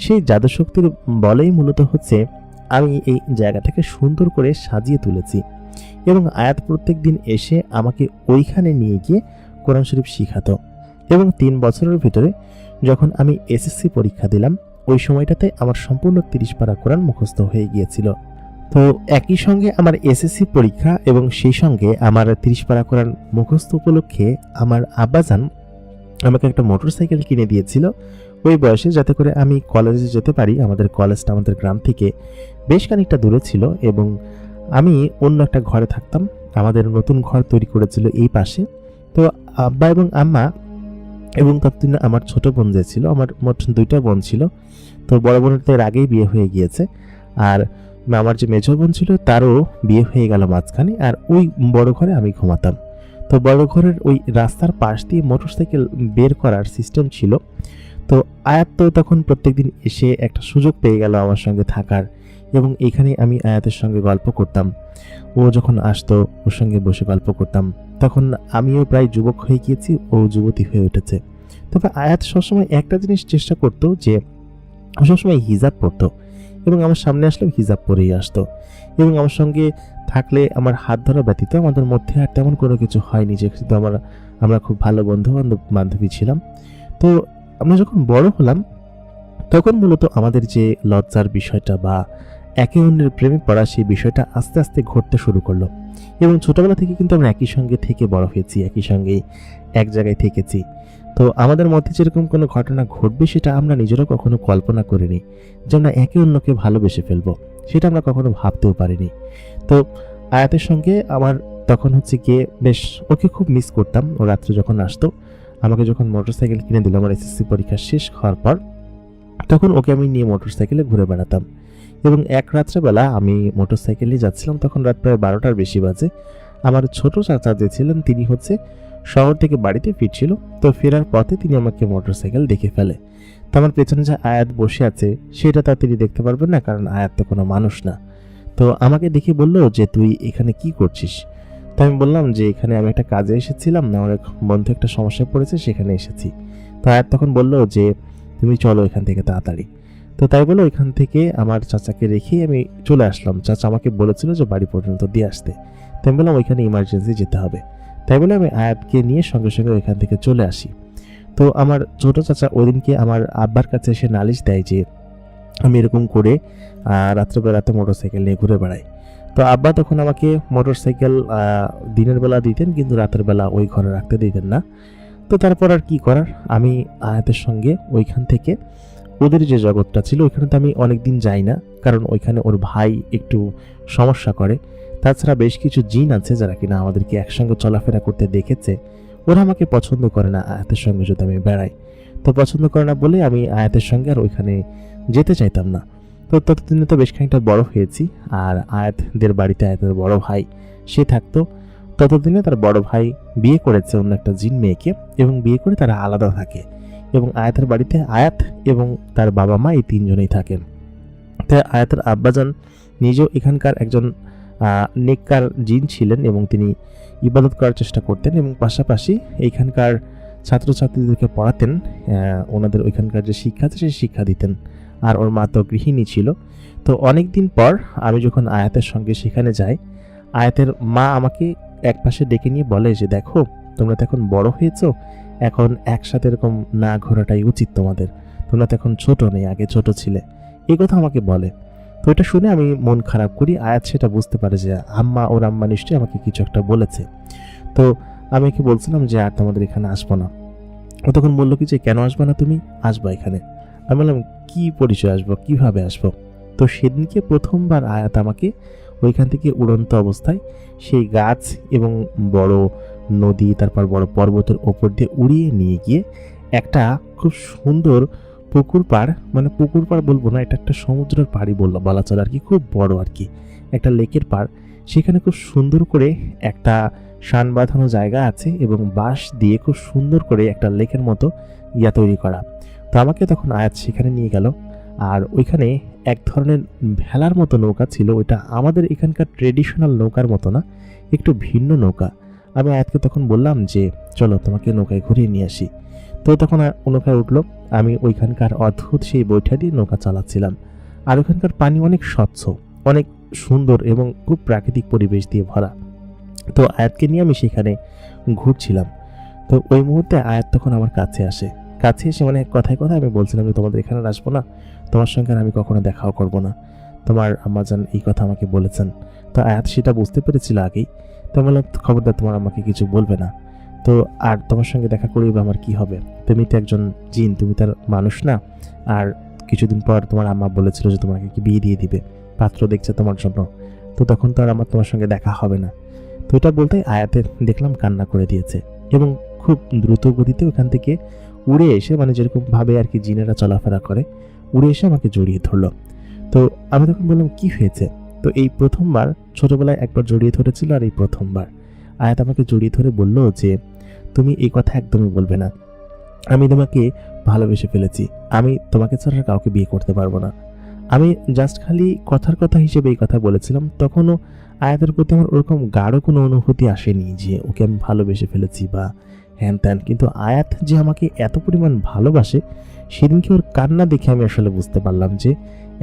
সেই জাদুশক্তির বলেই মূলত হচ্ছে আমি এই জায়গাটাকে সুন্দর করে সাজিয়ে তুলেছি। এবং আয়াত প্রত্যেক দিন এসে আমাকে ওইখানে নিয়ে গিয়ে কোরআন শরীফ শিখাতো। এবং 3 বছরের ভিতরে যখন আমি এসএসসি পরীক্ষা দিলাম, ওই সময়টাতে আমার সম্পূর্ণ 30 পারা কোরআন মুখস্থ হয়ে গিয়েছিল। তো একই সঙ্গে আমার এসএসসি পরীক্ষা এবং সেই সঙ্গে আমার 30 পারা কোরআন মুখস্থ উপলক্ষে আমার আব্বাজান আমাকে একটা মোটরসাইকেল কিনে দিয়েছিল ওই বয়সে, যাতে করে আমি কলেজে যেতে পারি। আমাদের কলেজটা আমাদের গ্রাম থেকে বেশ খানিকটা দূরে ছিল এবং আমি অন্য একটা ঘরে থাকতাম। আমাদের নতুন ঘর তৈরি করেছিল এই পাশে। তো আব্বা এবং আম্মা এবং ততদিন আমার ছোট বোন যে ছিল, আমার মোট 2টা বোন ছিল। তো বড় বোনের তো এর আগেই বিয়ে হয়ে গিয়েছে, আর আমার যে মেজো বোন ছিল তারও বিয়ে হয়ে গেল মাঝখানে। আর ওই বড় ঘরে আমি ঘুমাতাম। তো বড় ঘরের ওই রাস্তার পাশ দিয়ে মোটরসাইকেল বের করার সিস্টেম ছিল। তো আয়াত তো তখন প্রত্যেকদিন এসে একটা সুযোগ পেয়ে গেল আমার সঙ্গে থাকার এবং এখানে আমি আয়াতের সঙ্গে গল্প করতাম। ও যখন আসতো ওর সঙ্গে বসে গল্প করতাম, তখন আমিও প্রায় যুবক হয়ে গিয়েছি, ও যুবতী হয়ে উঠেছে। তবে আয়াত সবসময় একটা জিনিস চেষ্টা করতো যে সবসময় হিজাব পরতো এবং আমার সামনে আসলেও হিজাব পরেই আসতো এবং আমার সঙ্গে থাকলে আমার হাত ধরা ব্যতীত আমাদের মধ্যে আর তেমন কোনো কিছু হয়নি, যে কিন্তু আমরা খুব ভালো বন্ধু বান্ধবী ছিলাম। তো আমরা যখন বড় হলাম তখন মূলত আমাদের যে লজ্জার বিষয়টা বা একে অন্যের প্রেমে পড়া, সেই বিষয়টা আস্তে আস্তে ঘটতে শুরু করলো। এবং ছোটবেলা থেকে কিন্তু আমরা একই সঙ্গে থেকে বড় হয়েছি, একই সঙ্গেই এক জায়গায় থেকেছি। তো আমাদের মধ্যে যেরকম কোনো ঘটনা ঘটবে সেটা আমরা নিজেরাও কখনো কল্পনা করিনি যে আমরা একে অন্যকে ভালোবেসে ফেলবো, সেটা আমরা কখনো ভাবতেও পারিনি। তো আয়াতের সঙ্গে আমার তখন হচ্ছে গিয়ে বেশ ওকে খুব মিস করতাম। ও রাত্রে যখন আসতো, আমাকে যখন মোটরসাইকেল কিনে দিল আমার এসএসসি পরীক্ষা শেষ হওয়ার পর, তখন ওকে আমি নিয়ে মোটরসাইকেলে ঘুরে বেড়াতাম। এবং এক রাত্রেবেলা আমি মোটরসাইকেলে যাচ্ছিলাম, তখন রাত প্রায় 12টার বেশি বাজে। আমার ছোট চাচা যে ছিলেন তিনি হচ্ছে শহর থেকে বাড়িতে ফিরছিল। তো ফেরার পথে তিনি আমাকে মোটরসাইকেল দেখে ফেলে। তো আমার পেছনে যে আয়াত বসে আছে সেটা তা তিনি দেখতে পারবেন না, কারণ আয়াত তো কোনো মানুষ না। তো আমাকে দেখে বলল যে তুই এখানে কি করছিস? তো আমি বললাম যে এখানে আমি একটা কাজে এসেছিলাম, না আমার এক বন্ধু একটা সমস্যায় পড়েছে, সেখানে এসেছি। তো আয়াত তখন বলল যে তুমি চলো এখান থেকে তাড়াতাড়ি। তো তাই বলে ওইখান থেকে আমার চাচাকে রেখেই আমি চলে আসলাম। চাচা আমাকে বলেছিল যে বাড়ি পর্যন্ত দিয়ে আসতে। তাই আমি বললাম ওইখানে ইমার্জেন্সি যেতে হবে। তাই বলে আমি আয়াতকে নিয়ে সঙ্গে সঙ্গে ওইখান থেকে চলে আসি। তো আমার ছোট চাচা ওই দিনকে আমার আব্বার কাছে এসে নালিশ দেয় যে আমি এরকম করে রাত্রেবেলাতে মোটরসাইকেল নিয়ে ঘুরে বেড়াই। তো আব্বা তখন আমাকে মোটরসাইকেল দিনের বেলা দিতেন, কিন্তু রাতের বেলা ওই ঘরে রাখতে দিতেন না। তো তারপর আর কি করার, আমি আয়াতের সঙ্গে ওইখান থেকে ওদের যে জগৎটা ছিল ওইখানে তো আমি অনেকদিন যাই না, কারণ ওইখানে ওর ভাই একটু সমস্যা করে। তাছাড়া বেশ কিছু জিন আছে যারা কিনা আমাদেরকে একসঙ্গে চলাফেরা করতে দেখেছে। ওরা আমাকে পছন্দ করে না আয়াতের সঙ্গে যদি আমি বেড়াই। তো পছন্দ করে না বলে আমি আয়াতের সঙ্গে আর ওইখানে যেতে চাইতাম না। তো ততদিনে তো বেশ খানিকটা বড় হয়েছি, আর আয়াতদের বাড়িতে আয়াতের বড় ভাই সে থাকতো। ততদিনে তার বড় ভাই বিয়ে করেছে অন্য একটা জিন মেয়েকে, এবং বিয়ে করে তারা আলাদা থাকে, এবং আয়াতের বাড়িতে আয়াত এবং তার বাবা মা এই তিনজনেই থাকেন। তাই আয়াতের আব্বাজান নিজেও এখানকার একজন নেককার জিন ছিলেন, এবং তিনি ইবাদত করার চেষ্টা করতেন এবং পাশাপাশি এইখানকার ছাত্রছাত্রীদেরকে পড়াতেন, ওনাদের ওইখানকার যে শিক্ষা আছে সেই শিক্ষা দিতেন। আর ওর মা তো গৃহিণী ছিল। তো অনেক দিন পর আমি যখন আয়াতের সঙ্গে সেখানে যাই, আয়াতের মা আমাকে এক পাশে ডেকে নিয়ে বলে যে, দেখো তোমরা তো এখন বড় হয়েছো, এখন একসাথে এরকম না ঘোরাটাই উচিত তোমাদের, তোমরা তো এখন ছোট নেই, আগে ছোট ছিলে, এই কথা আমাকে বলে। তো এটা শুনে আমি মন খারাপ করি। আয়াত সেটা বুঝতে পারে যে ওর আম্মা নিশ্চয়ই আমাকে কিছু একটা বলেছে। তো আমি ওকে বলছিলাম যে আর তোমাদের এখানে আসবো না। ও তখন বললো কি যে, কেন আসবে না তুমি, আসবা এখানে। আমি বললাম কি পরিচয় আসবো, কিভাবে আসবো? তো সেদিনকে প্রথমবার আয়াত আমাকে ওইখান থেকে উড়ন্ত অবস্থায় সেই গাছ এবং বড় নদী, তারপর বড় পর্বতের ওপর দিয়ে উড়িয়ে নিয়ে গিয়ে একটা খুব সুন্দর পুকুর পাড়, মানে পুকুর পাড় বলবো না, এটা একটা সমুদ্রের পাড়ই বলা চলে আর কি, খুব বড় আর কি, একটা লেকের পাড়। সেখানে খুব সুন্দর করে একটা শান বাঁধানো জায়গা আছে এবং বাঁশ দিয়ে খুব সুন্দর করে একটা লেকের মতো তৈরি করা। তো আমাকে তখন আয়াত সেখানে নিয়ে গেল। আর ওইখানে এক ধরনের ভেলার মতো নৌকা ছিল, ওইটা আমাদের এখানকার ট্রেডিশনাল নৌকার মতো না, একটু ভিন্ন নৌকা। আমি আয়াতকে তখন বললাম যে চলো তোমাকে নৌকায় ঘুরিয়ে নিয়ে আসি। তো তখন নৌকায় উঠলো। আমি ওইখানকার অদ্ভুত সেই বৈঠা দিয়ে নৌকা চালাচ্ছিলাম। আর ওইখানকার পানি অনেক স্বচ্ছ, অনেক সুন্দর এবং খুব প্রাকৃতিক পরিবেশ দিয়ে ভরা। তো আয়াতকে নিয়ে আমি সেখানে ঘুরছিলাম। তো ওই মুহূর্তে আয়াত তখন আমার কাছে এসে মানে কথায় কথায় আমি বলছিলাম যে তোমাদের এখানে আসবো না, তোমার সঙ্গে আমি কখনো দেখাও করব না, তোমার আম্মাজান এই কথা আমাকে বলেছেন। তো আয়াত সেটা বুঝতে পেরেছিল আগেই। তো বললাম খবরদার তোমার আমাকে কিছু বলবে না, তো আর তোমার সঙ্গে দেখা করেই বা আমার কি হবে, তুমি তো একজন জিন, তুমি তার মানুষ না। আর কিছুদিন পর তোমার আম্মা বলেছিল যে তোমাকে কি বিয়ে দিয়ে দিবে, পাত্র দেখছে তোমার জন্য, তো তখন তো আর আমার তোমার সঙ্গে দেখা হবে না। তো এটা বলতে আয়াতে দেখলাম কান্না করে দিয়েছে এবং খুব দ্রুত গতিতে ওখান থেকে উড়ে এসে, মানে যেরকম ভাবে আর কি জিনেরা চলাফেরা করে, উড়ে এসে আমাকে জড়িয়ে ধরলো। তো আমি তখন বললাম কি হয়েছে? তো এই প্রথমবার, ছোটবেলায় একবার জড়িয়ে ধরেছিল আর এই প্রথমবার আয়াত আমাকে জড়িয়ে ধরে বলল যে তুমি এই কথা একদমই বলবে না, আমি তোমাকে ভালোবেসে ফেলেছি, আমি তোমাকে ছাড়া কাউকে বিয়ে করতে পারবো না। আমি জাস্ট খালি কথার কথা হিসেবে এই কথা বলেছিলাম। তখনও আয়াতের প্রতি আমার ওরকম গাঢ় কোনো অনুভূতি আসেনি যে ওকে আমি ভালোবেসে ফেলেছি বা হ্যান ত্যান। কিন্তু আয়াত যে আমাকে এত পরিমাণ ভালোবাসে, সেদিনকে ওর কান্না দেখে আমি আসলে বুঝতে পারলাম যে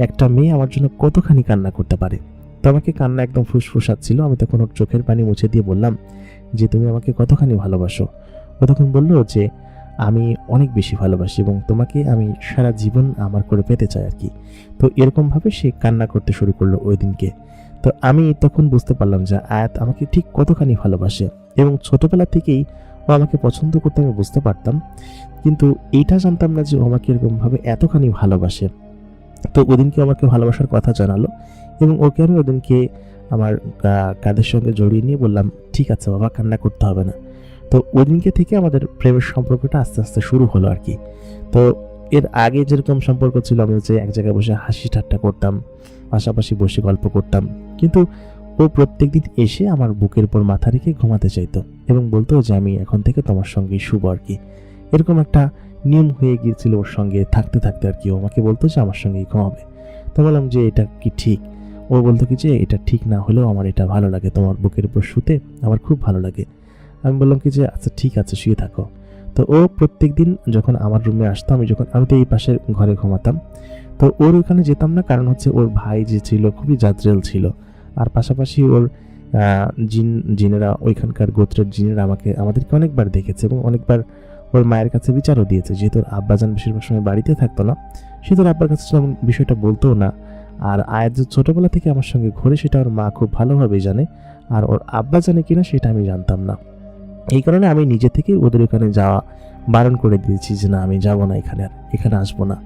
একটা মেয়ে আমার জন্য কতখানি কান্না করতে পারে। তো আমাকে কান্না একদম ফুসফুসাচ্ছিল। আমি তখন ওর চোখের পানি মুছে দিয়ে বললাম যে তুমি আমাকে কতখানি ভালোবাসো। ও তখন বললো যে আমি অনেক বেশি ভালোবাসি এবং তোমাকে আমি সারা জীবন আমার করে পেতে চাই আর কি। তো এরকমভাবে সে কান্না করতে শুরু করলো ওই দিনকে। তো আমি তখন বুঝতে পারলাম যে আয়াত আমাকে ঠিক কতখানি ভালোবাসে, এবং ছোটবেলা থেকেই ও আমাকে পছন্দ করতে আমি বুঝতে পারতাম, কিন্তু এইটা জানতাম না যে ও আমাকে এরকমভাবে এতখানি ভালোবাসে। তো ওদিনকে আমাকে ভালোবাসার কথা জানালো এবং ওকে আমি ওদিনকে আমার কাঁধের সঙ্গে জড়িয়ে নিয়ে বললাম ঠিক আছে বাবা, কান্না করতে হবে না। তো ওই দিনকে থেকে আমাদের প্রেমের সম্পর্কটা আস্তে আস্তে শুরু হলো আর কি। তো এর আগে যেরকম সম্পর্ক ছিল, আমি হচ্ছে এক জায়গায় বসে হাসি ঠাট্টা করতাম, পাশাপাশি বসে গল্প করতাম, কিন্তু ও প্রত্যেকদিন এসে আমার বুকের উপর মাথা রেখে ঘুমাতে চাইতো এবং বলতো যে আমি এখন থেকে তোমার সঙ্গেই শুভ আর কি। এরকম একটা নিয়ম হয়ে গিয়েছিল ওর সঙ্গে থাকতে থাকতে আর কি। ও আমাকে বলতো যে আমার সঙ্গেই ঘুমাবে। তো বললাম যে এটা কি ঠিক? ও বলতো কি যে এটা ঠিক না হলেও আমার এটা ভালো লাগে, তোমার বুকের উপর শুতে আমার খুব ভালো লাগে। আমি বললাম কি যে আচ্ছা ঠিক আছে, শুয়ে থাকো। তো ও প্রত্যেকদিন যখন আমার রুমে আসতো, আমি তো এই পাশের ঘরে ঘুমাতাম, তো ওর ওখানে যেতাম না, কারণ হচ্ছে ওর ভাই যে ছিল খুবই জাজরেল ছিল, আর পাশাপাশি ওর জিনেরা, ওইখানকার গোত্রের জিনেরা আমাদেরকে অনেকবার দেখেছে এবং অনেকবার ওর মায়ের কাছে বিচারও দিয়েছে। যেহেতু ওর আব্বাজান বেশিরভাগ সময় বাড়িতে থাকতো না, সেহেতু ওর আব্বার কাছে তেমন বিষয়টা বলতো না। আর আয়াত যে ছোটবেলা থেকে আমার সঙ্গে ঘুরে সেটা ওর মা খুব ভালোভাবেই জানে, আর ওর আব্বা জানে কিনা সেটা আমি জানতাম না। এই কারণে আমি নিজে থেকে ওদের ওখানে যাওয়া বারণ করে দিয়েছি যে না, আমি যাব না, এখানে আসবো না।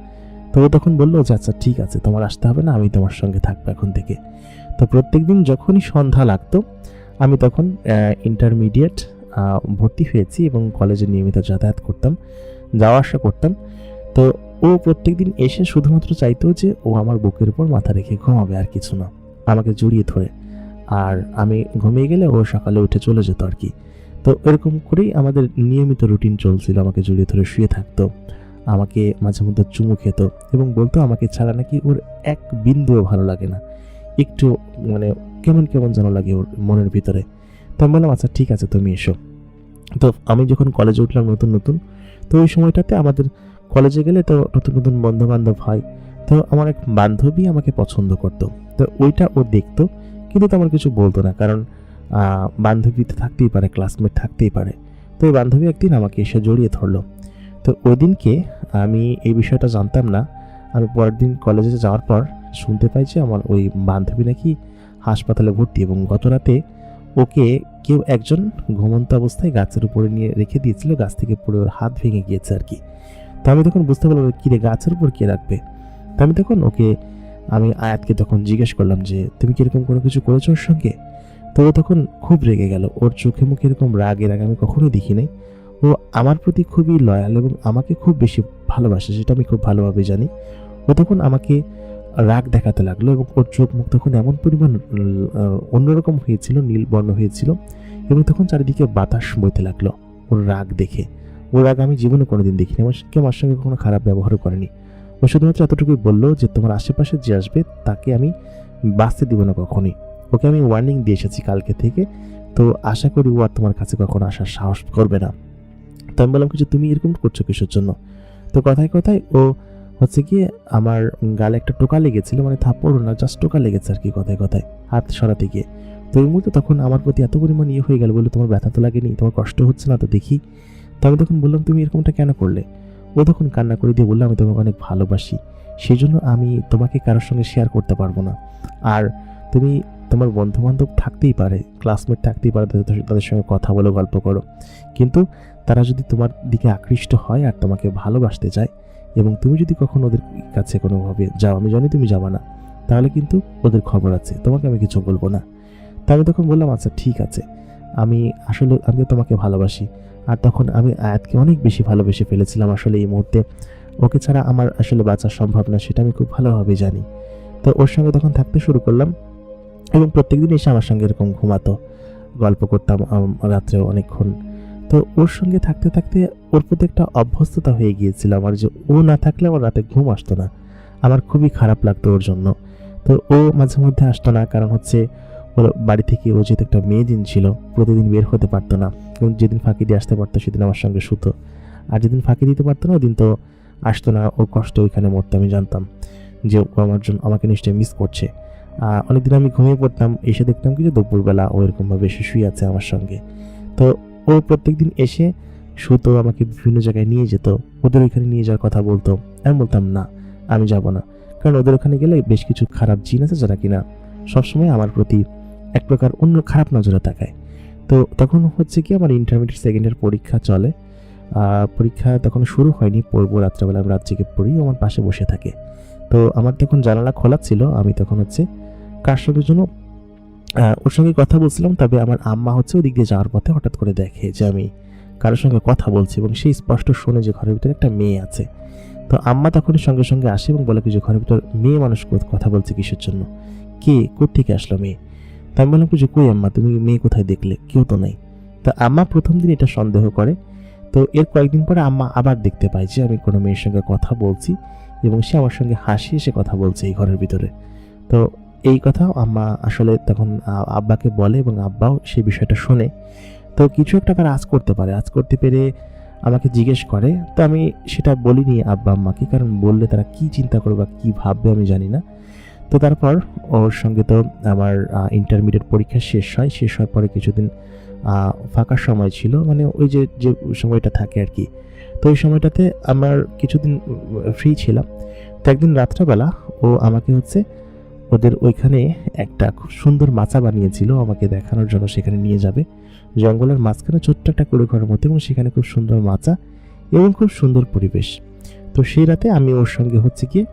তো ও তখন বললো যে আচ্ছা ঠিক আছে, তোমার আসতে হবে না, আমি তোমার সঙ্গে থাকবো এখন থেকে। তো প্রত্যেকদিন যখনই সন্ধ্যা লাগতো, আমি তখন ইন্টারমিডিয়েট ভর্তি হয়েছি এবং কলেজে নিয়মিত যাতায়াত করতাম, যাওয়া আসা করতাম। তো ও প্রত্যেকদিন এসে শুধুমাত্র চাইতো যে ও আমার বুকের উপর মাথা রেখে ঘুমাবে, আর কিছু না, আমাকে জড়িয়ে ধরে। আর আমি ঘুমিয়ে গেলে ও সকালে উঠে চলে যেত আর কি। তো এরকম করেই আমাদের নিয়মিত রুটিন চলছিল। আমাকে জড়িয়ে ধরে শুয়ে থাকতো, আমাকে মাঝে মধ্যে চুমু খেত এবং বলতো আমাকে ছাড়া নাকি ওর এক বিন্দুও ভালো লাগে না, একটু মানে কেমন কেমন যেন লাগে ওর মনের ভিতরে। তো আমি বললাম আচ্ছা ঠিক আছে তুমি এসো। তো আমি যখন কলেজে উঠলাম নতুন নতুন, তো ওই সময়টাতে আমাদের কলেজে গেলে তো নতুন নতুন বন্ধু বান্ধব হয়। তো আমার এক বান্ধবী আমাকে পছন্দ করতো, তো ওইটা ও দেখতো কিন্তু তেমন কিছু বলতো না, কারণ বান্ধবী তো থাকতেই পারে, ক্লাসমেট থাকতেই পারে। তো ওই বান্ধবী একদিন আমাকে এসে জড়িয়ে ধরলো। তো ওই দিনকে আমি এই বিষয়টা জানতাম না। আমি পরের দিন কলেজে যাওয়ার পর শুনতে পাই যে আমার ওই বান্ধবী নাকি হাসপাতালে ভর্তি এবং গত রাতে ওকে কেউ একজন ঘুমন্ত অবস্থায় গাছের উপরে নিয়ে রেখে দিয়েছিল, গাছ থেকে পড়ে ওর হাত ভেঙে গিয়েছে আর কি। তো আমি তখন বুঝতে পারলাম কিরে গাছের উপর কে রাখবে। তো আমি তখন আমি আয়াতকে তখন জিজ্ঞেস করলাম যে তুমি কি এরকম কোনো কিছু করেছো ওর সঙ্গে। তো ও তখন খুব রেগে গেল, ওর চোখে মুখে এরকম রাগের আগে আমি কখনোই দেখি নাই। ও আমার প্রতি খুবই লয়াল এবং আমাকে খুব বেশি ভালোবাসে, সেটা আমি খুব ভালোভাবে জানি। ও তখন আমাকে রাগ দেখাতে লাগলো এবং ওর চোখ মুখ তখন এমন পরিমাণ অন্যরকম হয়েছিল, নীল বর্ণ হয়েছিল এবং তখন চারিদিকে বাতাস বইতে লাগলো ওর রাগ দেখে। ওর রাগ আমি জীবনে কোনোদিন দেখিনি, কেউ আমার সঙ্গে কখনো খারাপ ব্যবহারও করেনি। ও শুধুমাত্র এতটুকুই বললো যে তোমার আশেপাশে যে আসবে তাকে আমি বাঁচতে দিব না কখনই। ওকে আমি ওয়ার্নিং দিয়ে এসেছি কালকে থেকে, তো আশা করি ও আর তোমার কাছে কখনো আসার সাহস করবে না। তো আমি বললাম কিছু তুমি এরকম করছো কিসের জন্য। তো কথায় কথায় ও হচ্ছে কি আমার গালে একটা টোকা লেগেছিল, মানে থাপ্পড় না, জাস্ট টোকা লেগেছে আর কি কথায় কথায় হাত সরাতে গিয়ে। তো এই মুহূর্তে তখন আমার প্রতি এত পরিমাণ হয়ে গেল, বলে তোমার ব্যথা তো লাগেনি, তোমার কষ্ট হচ্ছে না তো দেখি। তো আমি তখন বললাম তুমি এরকমটা কেন করলে। ও তখন কান্না করে দিয়ে বললো আমি তোমাকে অনেক ভালোবাসি, সেই জন্য আমি তোমাকে কারোর সঙ্গে শেয়ার করতে পারবো না। আর তুমি তোমার বন্ধু বান্ধব থাকতেই পারে, ক্লাসমেট থাকতেই পারে, তাদের সঙ্গে কথা বলে গল্প করো, কিন্তু তারা যদি তোমার দিকে আকৃষ্ট হয় আর তোমাকে ভালোবাসতে চায় এবং তুমি যদি কখনো ওদের কাছে কোনোভাবে যাও, আমি জানি তুমি যাবা না, তাহলে কিন্তু ওদের খবর আছে, তোমাকে আমি কিছু বলবো না। তা আমি তখন বললাম আচ্ছা ঠিক আছে, আমি তোমাকে ভালোবাসি। আর তখন আমি আয়াতকে অনেক বেশি ভালোবেসে ফেলেছিলাম। আসলে এই মুহূর্তে ওকে ছাড়া আমার আসলে বাঁচা সম্ভব না, সেটা আমি খুব ভালোভাবে জানি। তো ওর সঙ্গে তখন থাকতে শুরু করলাম এবং প্রত্যেকদিন এসে আমার সঙ্গে এরকম ঘুমাতো, গল্প করতাম রাত্রেও অনেকক্ষণ। তো ওর সঙ্গে থাকতে থাকতে ওর প্রতি একটা অভ্যস্ততা হয়ে গিয়েছিল আমার, যে ও না থাকলে আমার রাতে ঘুম আসতো না, আমার খুবই খারাপ লাগতো ওর জন্য। তো ও মাঝে মধ্যে আসতো না, কারণ হচ্ছে ওর বাড়ি থেকে ও যেহেতু একটা মেয়ে দিন ছিল, প্রতিদিন বের হতে পারতো না, এবং যেদিন ফাঁকি দিয়ে আসতে পারতো সেদিন আমার সঙ্গে শুতো, আর যেদিন ফাঁকি দিতে পারতো না ওদিন তো আসতো না। ও কষ্টে ওইখানে মরতো, আমি জানতাম যে ও আমার জন্য আমাকে নিশ্চয়ই মিস করছে। অনেকদিন আমি ঘুমিয়ে পড়তাম, এসে দেখতাম কি যে দুপুরবেলা ও এরকমভাবে এসে শুয়ে আছে আমার সঙ্গে। তো ও প্রত্যেকদিন এসে শুতো, আমাকে বিভিন্ন জায়গায় নিয়ে যেত, ওদের ওইখানে নিয়ে যাওয়ার কথা বলতো। আমি বলতাম না, আমি যাব না, কারণ ওদের ওখানে গেলে বেশ কিছু খারাপ জিন আছে যারা কিনা সবসময় আমার প্রতি এক প্রকার অন্য খারাপ নজরে তাকায়। তো তখন হচ্ছে কি আমার ইন্টারমিডিয়েট সেকেন্ডের পরীক্ষা চলে, পরীক্ষা তখন শুরু হয়নি, পড়বো রাত্রেবেলা, আমি রাত জেগে পড়ি, আমার পাশে বসে থাকে। তো আমার তখন জানালা খোলা ছিল, আমি তখন হচ্ছে কার সঙ্গে জন্য ওর সঙ্গে কথা বলছিলাম। তবে আমার আম্মা হচ্ছে ওদিক দিয়ে যাওয়ার পথে হঠাৎ করে দেখে যে আমি কারোর সঙ্গে কথা বলছি এবং সেই স্পষ্ট শুনে যে ঘরের ভিতরে একটা মেয়ে আছে। তো আম্মা তখনই সঙ্গে সঙ্গে আসে এবং বলে কি যে ঘরের ভিতর মেয়ে মানুষ কথা বলছে কিসের জন্য, কে কোত্থেকে আসলো মেয়ে। তা আমি বললাম যে কই আম্মা, তুমি মেয়ে কোথায় দেখলে, কেউ তো নাই। তা আম্মা প্রথম দিন এটা সন্দেহ করে, তো এর কয়েকদিন পরে আম্মা আবার দেখতে পায় যে আমি কোনো মেয়ের সঙ্গে কথা বলছি এবং সে আমার সঙ্গে হাসি এসে কথা বলছে এই ঘরের ভিতরে। তো এই কথাও আম্মা আসলে তখন আব্বাকে বলে এবং আব্বাও সেই বিষয়টা শোনে। তো কিছু একটা তারা আজ করতে পারে, আজ করতে পেরে আমাকে জিজ্ঞেস করে। তো আমি সেটা বলিনি আব্বা আম্মাকে, কারণ বললে তারা কি চিন্তা করবে বা কী ভাববে আমি জানি না। তো তারপর ওর সঙ্গে তো আমার ইন্টারমিডিয়েট পরীক্ষা শেষ হয়, শেষ হওয়ার পরে কিছুদিন ফাঁকা সময় ছিল, মানে ওই যে যে সময়টা থাকে আর কি। তো ওই সময়টাতে আমার কিছুদিন ফ্রি ছিলাম। তো একদিন রাত্রেবেলা ও আমাকে হচ্ছে ওদের ওইখানে একটা খুব সুন্দর মাচা বানিয়েছিল আমাকে দেখানোর জন্য, সেখানে নিয়ে যাবে। জঙ্গলের মাঝখানে ছোট্ট একটা কুড়ে ঘরের মতো, এবং সেখানে খুব সুন্দর মাচা এবং খুব সুন্দর পরিবেশ। তো সেই রাতে আমি ওর সঙ্গে হচ্ছে গিয়ে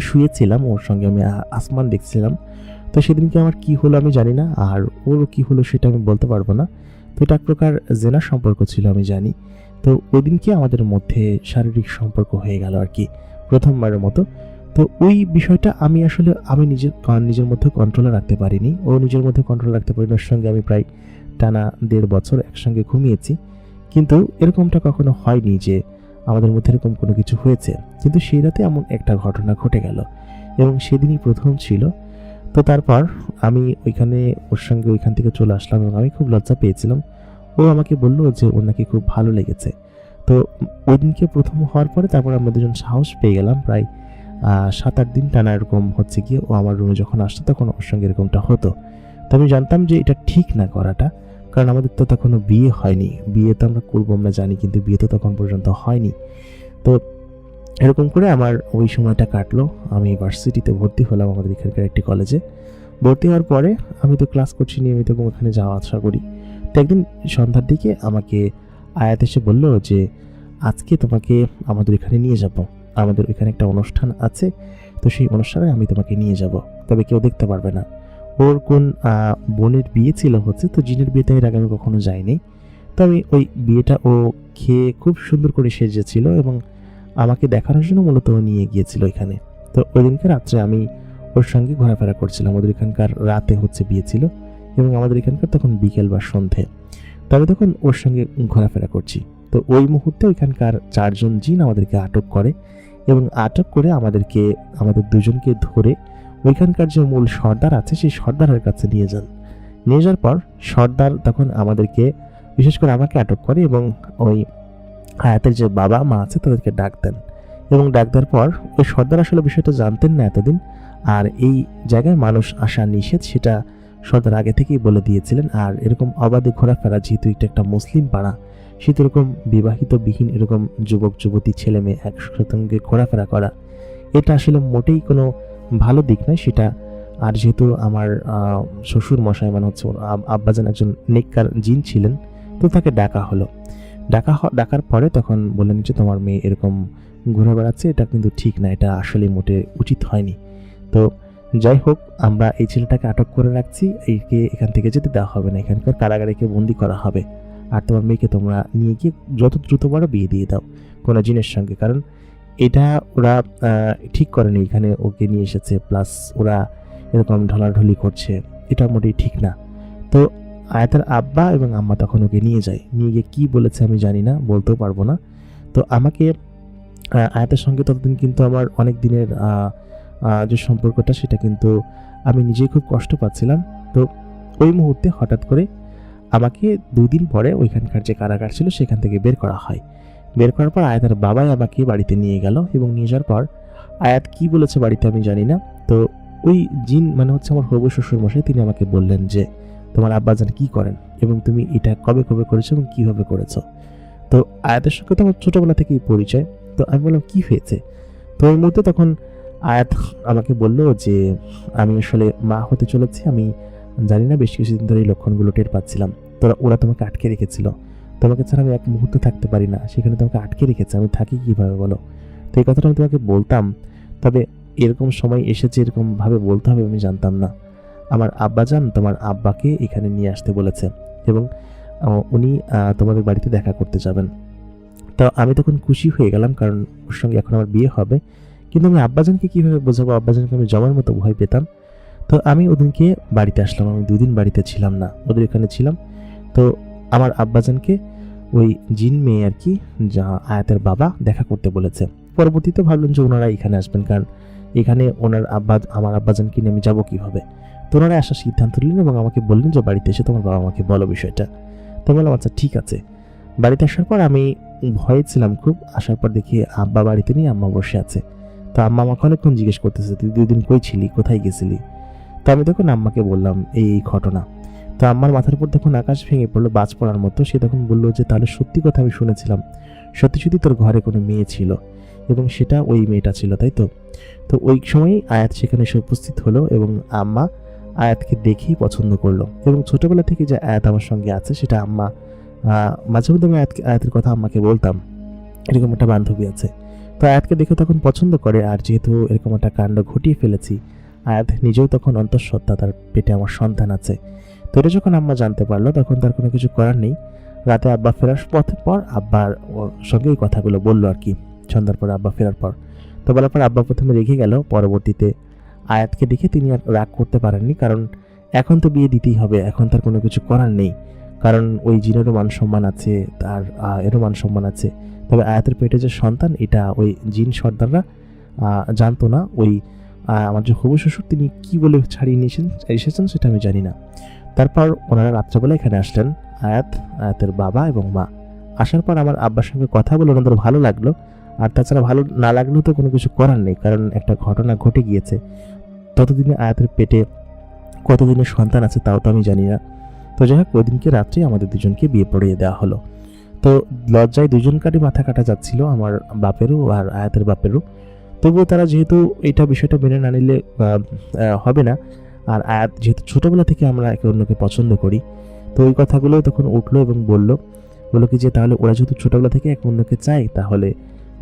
শুয়েছিলাম, ওর সঙ্গে আমি আসমান দেখছিলাম। তো সেদিনকে আমার কি হলো আমি জানি না, আর ওরও কি হলো সেটা আমি বলতে পারবো না। তো এটা এক প্রকার জেনা সম্পর্ক ছিল আমি জানি। তো ওই দিনকে আমাদের মধ্যে শারীরিক সম্পর্ক হয়ে গেল আর কি, প্রথমবারের মতো। তো ওই বিষয়টা আমি আসলে নিজের মধ্যে কন্ট্রোলে রাখতে পারিনি, ও নিজের মধ্যে কন্ট্রোল রাখতে পারিনি। ওর সঙ্গে আমি প্রায় টানা 1.5 বছর একসঙ্গে ঘুমিয়েছি, কিন্তু এরকমটা কখনো হয়নি যে আমাদের মধ্যে এরকম কোনো কিছু হয়েছে। কিন্তু সেই রাতে এমন একটা ঘটনা ঘটে গেল এবং সেদিনই প্রথম ছিল। তো তারপর আমি ওর সঙ্গে ওইখান থেকে চলে আসলাম এবং আমি খুব লজ্জা পেয়েছিলাম। ও আমাকে বলল যে ওর নাকি খুব ভালো লেগেছে। তো ওই দিনকে প্রথম হওয়ার পরে তারপর আমরা দুজন সাহস পেয়ে গেলাম। প্রায় 7-8 দিন টানা এরকম হচ্ছে গিয়ে ও আমার রুমে যখন আসতো তখন ওর সঙ্গে এরকমটা হতো। তো আমি জানতাম যে এটা ঠিক না করাটা, কারণ আমাদের তো তখনও বিয়ে হয়নি। বিয়ে তো আমরা করবো আমরা জানি, কিন্তু বিয়ে তো তখন পর্যন্ত হয়নি। তো এরকম করে আমার ওই সময়টা কাটলো। আমি ভার্সিটিতে ভর্তি হলাম আমাদের এখানকার একটি কলেজে। ভর্তি হওয়ার পরে আমি তো ক্লাস করছি নিয়মিত এবং ওখানে যাওয়া আসা করি। তো একদিন সন্ধ্যার দিকে আমাকে আয়াত এসে বলল যে আজকে তোমাকে আমাদের এখানে নিয়ে যাব, আমাদের ওইখানে একটা অনুষ্ঠান আছে, তো সেই অনুষ্ঠানে আমি তোমাকে নিয়ে যাব, তবে কেউ দেখতে পারবে না। ওর কোন বোনের বিয়ে ছিল হচ্ছে, তো জিনের বিয়েতে এর আগে আমি কখনো যাইনি। তো আমি ওই বিয়েটা ও খেয়ে খুব সুন্দর করে সেজেছিল এবং আমাকে দেখানোর জন্য মূলত ও নিয়ে গিয়েছিল এখানে। তো ওই দিনকে রাত্রে আমি ওর সঙ্গে ঘোরাফেরা করছিলাম। ওদের এখানকার রাতে হচ্ছে বিয়ে ছিল এবং আমাদের এখানকার তখন বিকেল বা সন্ধে। তো আমি তখন ওর সঙ্গে ঘোরাফেরা করছি। তো ওই মুহূর্তে ওইখানকার 4 জন জিন আমাদেরকে আটক করে এবং আটক করে আমাদের দুজনকে ধরে ওইখানকার যে মূল সর্দার আছে সেই সর্দারের কাছে নিয়ে যান। নিয়ে যাওয়ার পর সর্দার তখন আমাদেরকে, বিশেষ করে আমাকে আটক করে এবং ওই আয়াতের যে বাবা মা আছে তাদেরকে ডাক দেন। এবং ডাক দেওয়ার পর ওই সর্দার আসলে বিষয়টা জানতেন না এতদিন, আর এই জায়গায় মানুষ আসা নিষেধ সেটা সর্দার আগে থেকেই বলে দিয়েছিলেন। আর এরকম অবাধে ঘোরাফেরা, যেহেতু এটা একটা মুসলিম পাড়া, সেহেতু এরকম বিবাহিত বিহীন এরকম যুবক যুবতী ছেলে মেয়ে একসঙ্গে ঘোরাফেরা করা এটা আসলে মোটেই কোনো ভালো দিক নয় সেটা। আর যেহেতু আমার শ্বশুর মশাই মানে হচ্ছে ওর আব্বাজান একজন নেককার জিন ছিলেন, তো তাকে ডাকা হলো। ডাকার পরে তখন বললেন যে তোমার মেয়ে এরকম ঘুরে বেড়াচ্ছে, এটা কিন্তু ঠিক না, এটা আসলে মোটে উচিত হয়নি। তো যাই হোক, আমরা এই ছেলেটাকে আটক করে রাখছি, একে এখান থেকে যেতে দেওয়া হবে না, এখানকার কারাগারে বন্দি করা হবে। আর তোমার মেয়েকে তোমরা নিয়ে গিয়ে যত দ্রুত পারো বিয়ে দিয়ে দাও কোনো জিনের সঙ্গে, কারণ এটা ওরা ঠিক করেনি, এখানে ওকে নিয়ে এসেছে, প্লাস ওরা এরকম ঢলাঢলি করছে, এটা মোটেই ঠিক না। তো আয়াতের আব্বা এবং আম্মা তখন ওকে নিয়ে গিয়ে কি বলেছে আমি জানি না, বলতেও পারবো না। তো আমাকে আয়াতের সঙ্গে ততদিন কিন্তু আমার অনেক দিনের যে সম্পর্কটা সেটা কিন্তু আমি নিজেই খুব কষ্ট পাচ্ছিলাম। তো ওই মুহূর্তে হঠাৎ করে আমাকে 2 দিন পরে ওইখানকার যে কারাগার ছিল সেখান থেকে বের করা হয়। বের করার পর আয়াতের বাবাই আমাকে বাড়িতে নিয়ে গেল এবং নিয়ে যাওয়ার পর আয়াত কি বলেছে বাড়িতে আমি জানি না। তো ওই জিন মানে হচ্ছে আমার হবু শ্বশুর মশাই, তিনি আমাকে বললেন যে তোমার আব্বাজান কি করেন এবং তুমি এটা কবে করেছো এবং কিভাবে করেছো। তো আয়াতের সঙ্গে তো আমার ছোটবেলা থেকেই পরিচয়। তো আমি বললাম কি হয়েছে। তো ওই মুহূর্তে তখন আয়াত আমাকে বলল যে আমি আসলে মা হতে চলেছি, আমি জানি না, বেশ কিছুদিন ধরে এই লক্ষণগুলো টের পাচ্ছিলাম। তো ওরা তোমাকে আটকে রেখেছিল, তোমাকে ছাড়া আমি এক মুহূর্ত থাকতে পারি না, সেখানে তোমাকে আটকে রেখেছে, আমি থাকি কিভাবে বলো। তো এই কথাটা আমি তোমাকে বলতাম, তবে এরকম সময় এসেছে এরকম ভাবে বলতে হবে আমি জানতাম না। আমার আব্বাজান তোমার আব্বাকে এখানে নিয়ে আসতে বলেছে এবং উনি তোমাদের বাড়িতে দেখা করতে যাবেন। তো আমি তখন খুশি হয়ে গেলাম, কারণ ওর সঙ্গে এখন আমার বিয়ে হবে। কিন্তু আমি আব্বাজানকে কীভাবে বোঝাবো, আব্বাজানকে আমি জমার মতো ভয় পেতাম। তো আমি ওদিনকে বাড়িতে আসলাম, আমি 2 দিন বাড়িতে ছিলাম না, ওদের এখানে ছিলাম। তো আমার আব্বাজানকে ওই জিন মেয়ে আর কি, যা আয়াতের বাবা দেখা করতে বলেছে। পরবর্তীতে ভাবলেন যে ওনারা এখানে আসবেন, কারণ এখানে আমার আব্বাজানকে নিয়ে আমি যাবো কীভাবে। তো ওনারা আসার সিদ্ধান্ত নিলেন এবং আমাকে বললেন যে বাড়িতে এসে তোমার বাবা আমাকে বলো বিষয়টা। তো বললাম আচ্ছা ঠিক আছে। বাড়িতে আসার পর আমি ভয়ে ছিলাম খুব। আসার পর দেখি আব্বা বাড়িতে নিয়ে আম্মা বসে আছে। তো আম্মা আমাকে অনেকক্ষণ জিজ্ঞেস করতেছে তুই 2 দিন কই ছিলি, কোথায় গেছিলি। তো আমি তখন আম্মাকে বললাম এই ঘটনা। তো আম্মার মাথার উপর তখন আকাশ ভেঙে পড়লো বাজ পড়ার মতো। সে তখন বললো যে তাহলে সত্যি কথা আমি শুনেছিলাম, সত্যি তোর ঘরে কোনো মেয়ে ছিল এবং সেটা ওই মেয়েটা ছিল, তাই তো। তো ওই সময়ই আয়াত সেখানে এসে উপস্থিত হলো এবং আম্মা আয়াতকে দেখেই পছন্দ করলো। এবং ছোটবেলা থেকে যে আয়াত আমার সঙ্গে আছে সেটা আম্মা মাঝে মধ্যে আমি আয়াতের কথা আম্মাকে বলতাম, এরকম একটা বান্ধবী আছে। তো আয়াতকে দেখে তখন পছন্দ করে। আর যেহেতু এরকম একটা কাণ্ড ঘটিয়ে ফেলেছি, আয়াত নিজেও তখন অন্তঃসত্ত্বা, তার পেটে আমার সন্তান আছে। তো এটা যখন আম্মা জানতে পারলো তখন তার কোনো কিছু করার নেই। রাতে আব্বা ফেরার পর আব্বার সঙ্গে এই কথাগুলো বললো আর কি, সন্ধ্যার পর আব্বা ফেরার পর। তো বলার পর আব্বা প্রথমে রেগে গেল, পরবর্তীতে আয়াতকে দেখে তিনি আর রাগ করতে পারেননি, কারণ এখন তো বিয়ে দিতেই হবে, এখন তার কোনো কিছু করার নেই। কারণ ওই জিনেরও মান সম্মান আছে, তার এরও মান সম্মান আছে। তবে আয়াতের পেটে যে সন্তান, এটা ওই জিন সর্দাররা জানতো না। ওই আমার যে হবু শ্বশুর তিনি কি বলে ছাড়িয়ে এসেছেন সেটা আমি জানি না। তারপর ওনারা রাত্রেবেলা এখানে আসলেন, আয়াতের বাবা এবং মা। আসার পর আমার আব্বার সঙ্গে কথা বলে ওনাদের ভালো লাগলো। আর তাছাড়া ভালো না লাগলেও তো কোনো কিছু করার নেই, কারণ একটা ঘটনা ঘটে গিয়েছে। ততদিনে আয়াতের পেটে কতদিনের সন্তান আছে তাও তো আমি জানি না। তো যাই হোক, ওই দিনকে রাত্রে আমাদের দুজনকে বিয়ে পড়িয়ে দেওয়া হলো। তো লজ্জায় দুজনকারই মাথা কাটা যাচ্ছিল, আমার বাপেরও আর আয়াতের বাপেরও। তবুও তারা যেহেতু এটা বিষয়টা মেনে না নিলে হবে না, আর আয়াত যেহেতু ছোটোবেলা থেকে আমরা একে অন্যকে পছন্দ করি, তো ওই কথাগুলো তখন উঠলো এবং বললো কি যে তাহলে ওরা যেহেতু ছোটোবেলা থেকে একে অন্যকে চায়, তাহলে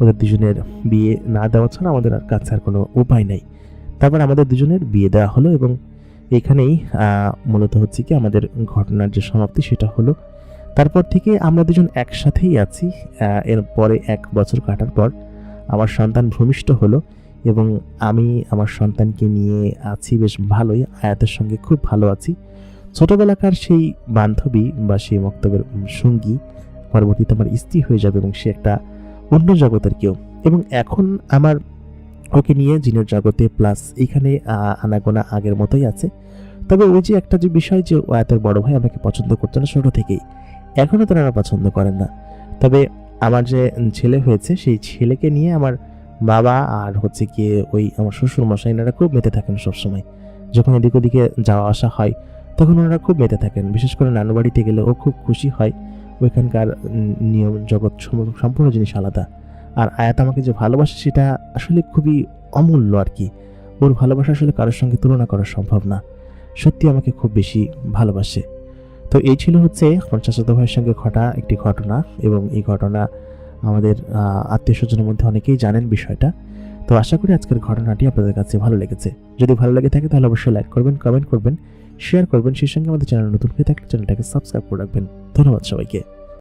ওদের দুজনের বিয়ে না দেওয়া ছাড়া আমাদের কাছে আর কোনো উপায় নেই। তারপর আমাদের দুজনের বিয়ে দেওয়া হলো এবং এখানেই মূলত হচ্ছে কি আমাদের ঘটনার যে সমাপ্তি সেটা হলো। তারপর থেকে আমরা দুজন একসাথেই আছি। এরপরে 1 বছর কাটার পর আমার সন্তান ভূমিষ্ঠ হলো এবং আমি আমার সন্তানকে নিয়ে আছি বেশ ভালোই, আয়াতের সঙ্গে খুব ভালো আছি। ছোটবেলাকার সেই বান্ধবী বা সেই মক্তবের সঙ্গী পরবর্তীতে আমার স্ত্রী হয়ে যাবে এবং সে একটা অন্য জগতের কেউ। এবং এখন আমার ওকে নিয়ে জিনের জগতে প্লাস এখানে আনাগোনা আগের মতোই আছে। তবে ওই যে একটা যে বিষয় যে আয়াতের বড় ভাই আমাকে পছন্দ করতো না ছোট থেকেই, এখনও তারা পছন্দ করেন না। তবে আমার যে ছেলে হয়েছে সেই ছেলেকে নিয়ে আমার বাবা আর হচ্ছে গিয়ে ওই আমার শ্বশুর মশাই এনারা খুব মেতে থাকেন সবসময়। যখন এদিক ওদিকে যাওয়া আসা হয় তখন ওনারা খুব মেতে থাকেন। বিশেষ করে নানু বাড়িতে গেলে ও খুব খুশি হয়। ওইখানকার নিয়ম জগৎ সম্পূর্ণ জিনিস আলাদা। আর আয়াত আমাকে যে ভালোবাসে সেটা আসলে খুবই অমূল্য আর কি। ওর ভালোবাসা আসলে কারোর সঙ্গে তুলনা করা সম্ভব না। সত্যি আমাকে খুব বেশি ভালোবাসে। তো এই ছিল হচ্ছে আমার চাচাতো ভাইয়ের সঙ্গে ঘটা একটি ঘটনা, এবং এই ঘটনা আমাদের আত্মীয় স্বজনের মধ্যে অনেকেই জানেন বিষয়টা। তো আশা করি আজকের ঘটনাটি আপনাদের কাছে ভালো লেগেছে। যদি ভালো লেগে থাকে তাহলে অবশ্যই লাইক করবেন, কমেন্ট করবেন, শেয়ার করবেন। সেই সঙ্গে আমাদের চ্যানেল নতুন হয়ে থাকলে চ্যানেলটাকে সাবস্ক্রাইব করে রাখবেন। ধন্যবাদ সবাইকে।